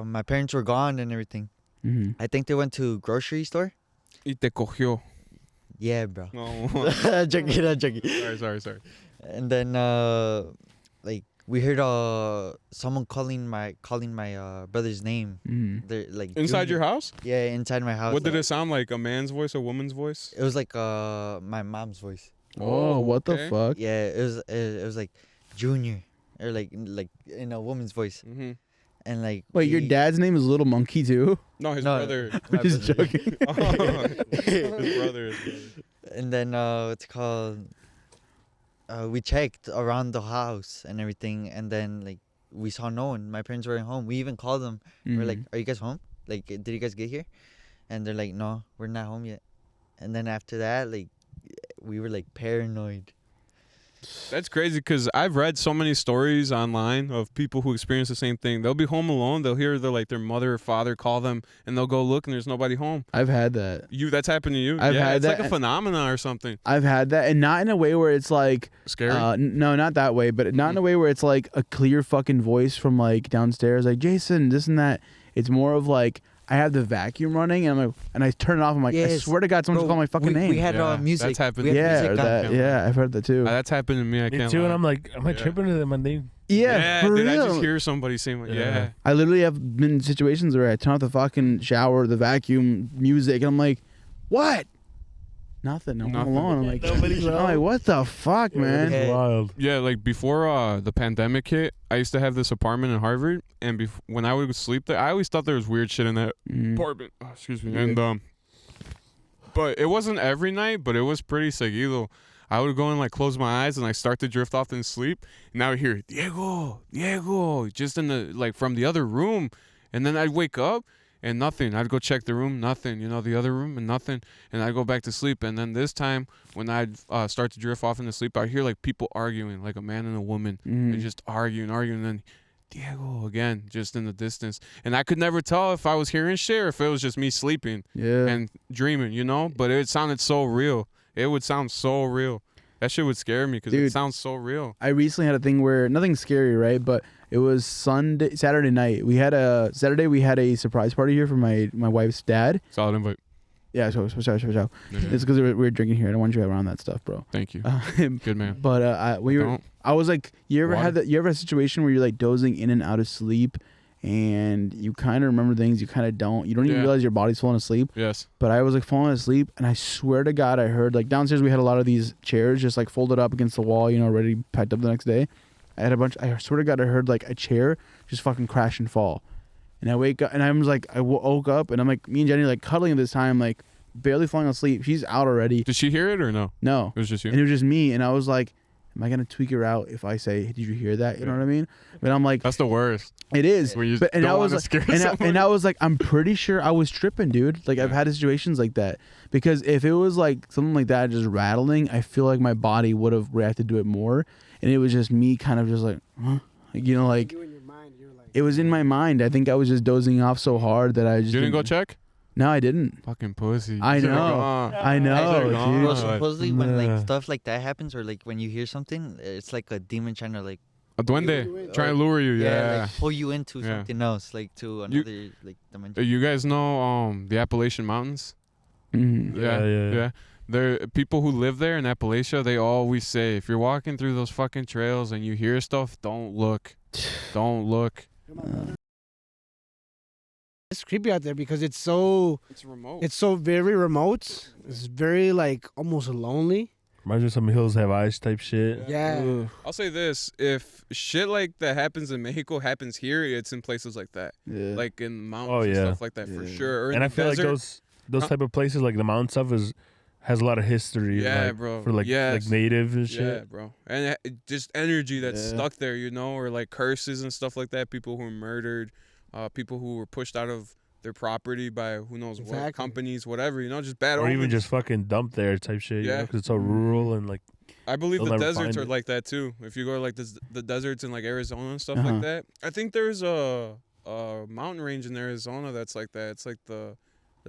my parents were gone and everything. I think they went to grocery store. Y te cogió. Yeah, bro. No. joking. Sorry. And then like we heard someone calling my brother's name. They're like Inside Junior. your house? Yeah, inside my house. What did it sound like? A man's voice, a woman's voice? It was like my mom's voice. Oh, what the okay. fuck? Yeah, it was like Junior, or like in a woman's voice. Mm-hmm. And like Wait, your dad's name is Little Monkey too? No, his No. brother. I'm just joking. His brother. And then what's it called? We checked around the house and everything, and then like we saw no one. My parents weren't home. We even called them. We're like, "Are you guys home? Like, did you guys get here?" And they're like, "No, we're not home yet." And then after that, like, we were like paranoid. That's crazy because I've read so many stories online of people who experience the same thing. They'll be home alone. They'll hear their mother or father call them, and they'll go look, and there's nobody home. I've had that. That's happened to you? I've had it's that, like a phenomenon or something. I've had that, and not in a way where it's like Scary. no, not that way, but not in a way where it's like a clear fucking voice from like downstairs, like Jason, this and that. It's more of like I have the vacuum running, and I turn it off. I'm like, I Yes. swear to God, someone's Bro, calling my fucking name. We had Yeah, music. that's happened. We had yeah, music or on. that, yeah, I've heard that too. That's happened to me. I Me can't too, lie. and I'm like, am I Yeah. tripping to them? And they yeah, for dude, real. I just hear somebody saying, like, yeah. I literally have been in situations where I turn off the fucking shower, the vacuum, music, and I'm like, what? Nothing. I'm Nothing. alone. I'm like, Nobody's I'm like, what the fuck, man? It's wild. Yeah, like before the pandemic hit, I used to have this apartment in Harvard, and when I would sleep there, I always thought there was weird shit in that apartment. Oh, excuse me. And but it wasn't every night, but it was pretty seguido. I would go and like close my eyes and I start to drift off in sleep, and I would hear Diego, just in the like from the other room, and then I'd wake up. And nothing. I'd go check the room, nothing. The other room, and nothing. And I'd go back to sleep. And then this time, when I'd start to drift off into sleep, I'd hear like people arguing, like a man and a woman. They're just arguing. And then Diego again, just in the distance. And I could never tell if I was hearing shit or if it was just me sleeping and dreaming, But it sounded so real. It would sound so real. That shit would scare me because it sounds so real. I recently had a thing where nothing scary, right? But it was Saturday night. We had a surprise party here for my wife's dad. Solid invite. Yeah, so. It's because we were drinking here. I don't want you around that stuff, bro. Thank you. Good man. But I was like, you ever had a situation where you're like dozing in and out of sleep, and you kind of remember things, you kind of don't. You don't even realize your body's falling asleep. Yes. But I was like falling asleep, and I swear to God, I heard like downstairs we had a lot of these chairs just like folded up against the wall, ready to packed up the next day. I had a bunch. I swear to God, I heard like a chair just fucking crash and fall, and I wake up, and I was like, I woke up, and I'm like, me and Jenny like cuddling at this time, like barely falling asleep. She's out already. Did she hear it or no? No, It was just you. and it was just me, and I was like, am I gonna tweak her out if I say, "Did you hear that?" You know what I mean? But I'm like, That's the worst. it is. When you And don't I was wanna like, scare and someone. I was like, I'm pretty sure I was tripping, dude. Like I've had situations like that because if it was like something like that just rattling, I feel like my body would have reacted to it more, and it was just me kind of just like, huh? Like, like You in your mind, you're like, it was in my mind. I think I was just dozing off so hard that I just You didn't go check? No, I didn't. Fucking pussy. I You should've know. gone. I know, should've dude. gone. Bro, supposedly when Nah. like stuff like that happens, or like when you hear something, it's like a demon trying to like A duende. Trying to lure you. Yeah. like pull you into Yeah. something else, like to another like dimension. You guys know the Appalachian Mountains? Mhm. Yeah. There, people who live there in Appalachia, they always say, if you're walking through those fucking trails and you hear stuff, don't look. Don't look. it's creepy out there because it's so remote. very remote. It's very like almost lonely. Reminds me of some hills have eyes type shit. Yeah. I'll say this: if shit like that happens in Mexico happens here, it's in places like that, Yeah. like in mountains Oh, and yeah. stuff like that for Yeah. sure. Or in And I the feel desert. like those type of places, like the mountain stuff, has a lot of history. Yeah, like, bro. For like Yes. native and Yeah, shit. bro. And just energy that's Yeah. stuck there, or like curses and stuff like that. People who were murdered, people who were pushed out of their property by who knows what Exactly. companies, whatever. Just bad. Or even omens. just fucking dumped there type shit. Yeah. Because it's so rural and like. I believe They'll the never deserts find are it. like that too. If you go to like the deserts in like Arizona and stuff Uh-huh. like that, I think there's a mountain range in Arizona that's like that. It's like the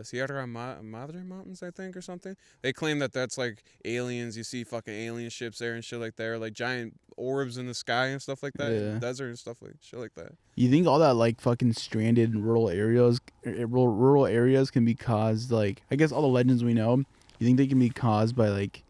Sierra Madre Mountains, I think, or something. They claim that that's like aliens. You see fucking alien ships there and shit like that, or like giant orbs in the sky and stuff like that, in Yeah. the desert and stuff like shit like that. You think all that like fucking stranded rural areas can be caused, like, I guess all the legends we know, you think they can be caused by like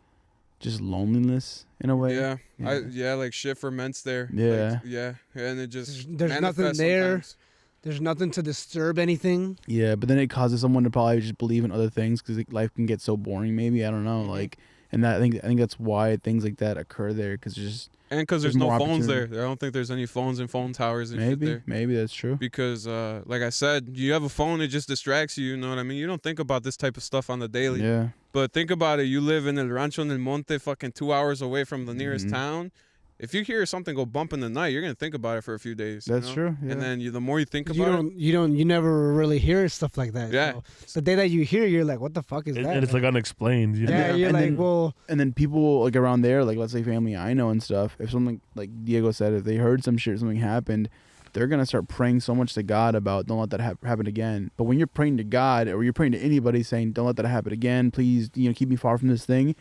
just loneliness in a way? Yeah, like shit ferments there. Yeah. Like, and it just There's nothing manifests there. sometimes. There's nothing to disturb anything. Yeah, but then it causes someone to probably just believe in other things because life can get so boring. Maybe I don't know. Mm-hmm. Like, and that I think that's why things like that occur there because just And because there's There's no more phones there. opportunity. I don't think there's any phones and phone towers and shit there. maybe that's true. Because, like I said, you have a phone, it just distracts you, you know what I mean? You don't think about this type of stuff on the daily. Yeah, But think about it. You live in El Rancho en el Monte, fucking 2 hours away from the nearest Mhm. town. If you hear something go bump in the night, you're going to think about it for a few days. you that's know? true. Yeah. And then the more you think about it. You never really hear stuff like that. Yeah. So the day that you hear, you're like, what the fuck is that? And it's like unexplained. You know? yeah, you're and like, then- well, And then people like around there, like let's say family I know and stuff, if something like Diego said, if they heard some shit, something happened, they're gonna start praying so much to God about don't let that happen again. But when you're praying to God or you're praying to anybody saying don't let that happen again, please, keep me far from this thing,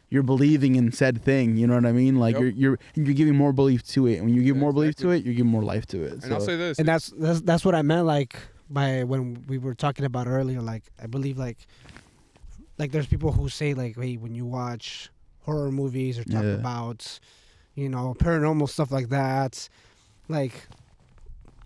you're believing in said thing. You know what I mean? Like Yep. you're giving more belief to it. And when you give Yeah, more belief to exactly. it, you give more life to it. And I'll say this. and that's what I meant. Like by when we were talking about earlier, like I believe like there's people who say like, hey, when you watch horror movies or talk about, you know, paranormal stuff like that, like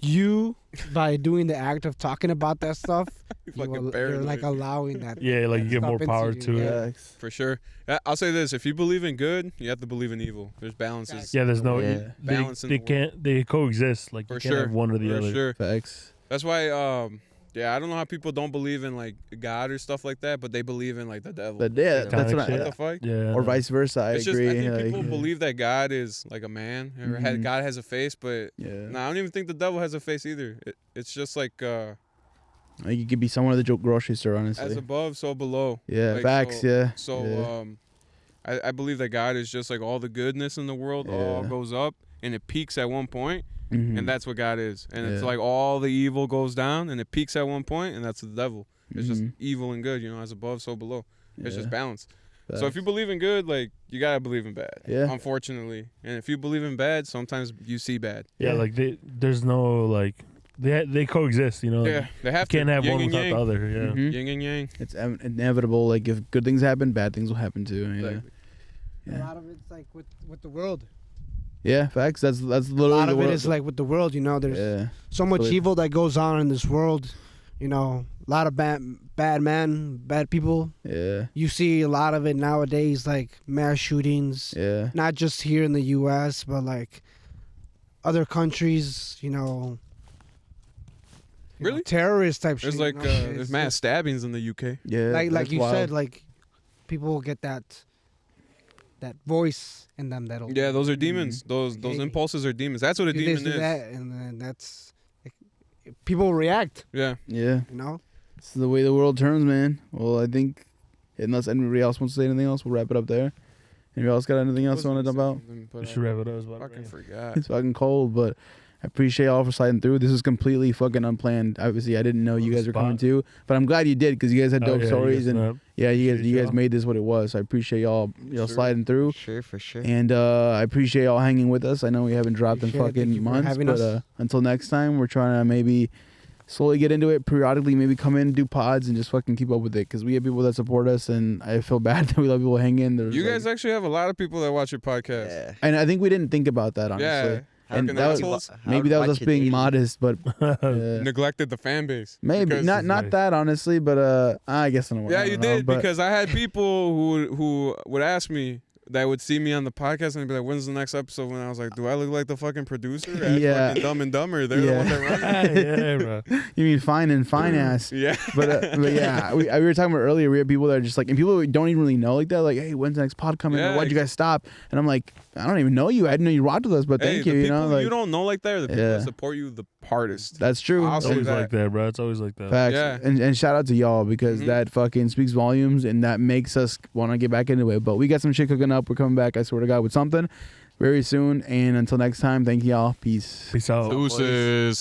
you by doing the act of talking about that stuff, you're like allowing that. Yeah, like you get more power to it. Yeah. For sure. I'll say this: if you believe in good, you have to believe in evil. There's balances. Yeah, there's no balance. They can't. They coexist. Like For you can't sure. have one or the For other. sure. Facts. That's why. Yeah, I don't know how people don't believe in like God or stuff like that, but they believe in like the devil. But yeah, You know? that's Kinda what shit. What the fuck? Yeah. or vice versa. I It's agree. just I think like, people believe that God is like a man, or Mhm. God has a face, but Yeah. nah, I don't even think the devil has a face either. It's just like Like you could be someone at the grocery store, honestly. as above, so below. Yeah, Like, facts. so- Yeah. So yeah. I believe that God is just like all the goodness in the world all Yeah. goes up and it peaks at one point, Mhm. and that's what God is. And it's Yeah. like all the evil goes down and it peaks at one point, and that's the devil. It's just Mhm. evil and good, as above, so below. It's just Yeah. balance. Facts. So if you believe in good, like you gotta believe in bad. Yeah. Unfortunately, and if you believe in bad, sometimes you see bad. Yeah, like there's no like they coexist. You know. Like, Yeah, they have you can't to. have Yin one and without yang. the other. Yeah. Mhm. Yin and yang. It's inevitable. Like if good things happen, bad things will happen too. Yeah. Exactly. A Yeah. lot of it's like with the world. Yeah. Facts. That's A literally lot the of it world. is like with the world. You know, there's Yeah. so much So evil that goes on in this world. You know, a lot of bad men, bad people. Yeah. You see a lot of it nowadays, like mass shootings. Yeah. Not just here in the U.S., but like other countries. You know, Really? terrorist type shit. There's like you know? there's It's mass just- stabbings in the UK. Yeah. like that's you wild. said, like people get that voice in them that'll Yeah, those are demons. Those Hey. impulses are demons. That's what a do demon this, do is. that, and then that's like, people react. Yeah. Yeah. You know, This is the way the world turns, man. Well, I think unless anybody else wants to say anything else, we'll wrap it up there. Anybody else got anything else you want to talk about? We should wrap it up. As well. Fucking forgot. It's fucking cold, but I appreciate y'all for sliding through. This is completely fucking unplanned. Obviously, I didn't know you On the guys were coming spot. too, but I'm glad you did because you guys had Oh, dope yeah, stories you guys and know. yeah, you Appreciate guys y'all. made this what it was. So I appreciate y'all Sure. sliding through, For sure. and I appreciate y'all hanging with us. I know we haven't dropped in Appreciate it. Thank fucking you for months, having but us. until next time, we're trying to maybe slowly get into it periodically. Maybe come in, do pods, and just fucking keep up with it because we have people that support us, and I feel bad that we let people hang in. There's You like- guys actually have a lot of people that watch your podcast. Yeah. and I think we didn't think about that honestly. Yeah. And Fucking that was- assholes. Maybe that was us being modest, but Neglected the fan base. maybe Because- not nice. that honestly, but I guess I don't. Yeah, I you don't know, did but- because I had people who would ask me that would see me on the podcast and be like, "When's the next episode?" When I was like, "Do I look like the fucking producer?" At Yeah. fucking Dumb and Dumber. They're the Yeah. one that run it. yeah, bro. you mean fine ass. Yeah. But yeah, we were talking about earlier. We have people that are just like, and people who don't even really know like that. Like, hey, when's the next pod coming? Yeah, Or why'd you guys stop? And I'm like, I don't even know you. I didn't know you rocked with us, but Hey, thank the you. You people know, like you don't know like that are the people Yeah. that support you the hardest. that's true. I'll It's say always that. like that, bro. It's always like that. Facts. Yeah. And shout out to y'all because Mhm. that fucking speaks volumes and that makes us want to get back into it. But we got some shit cooking up. We're coming back, I swear to God, with something very soon. And until next time, thank y'all. Peace. Peace out. Deuces.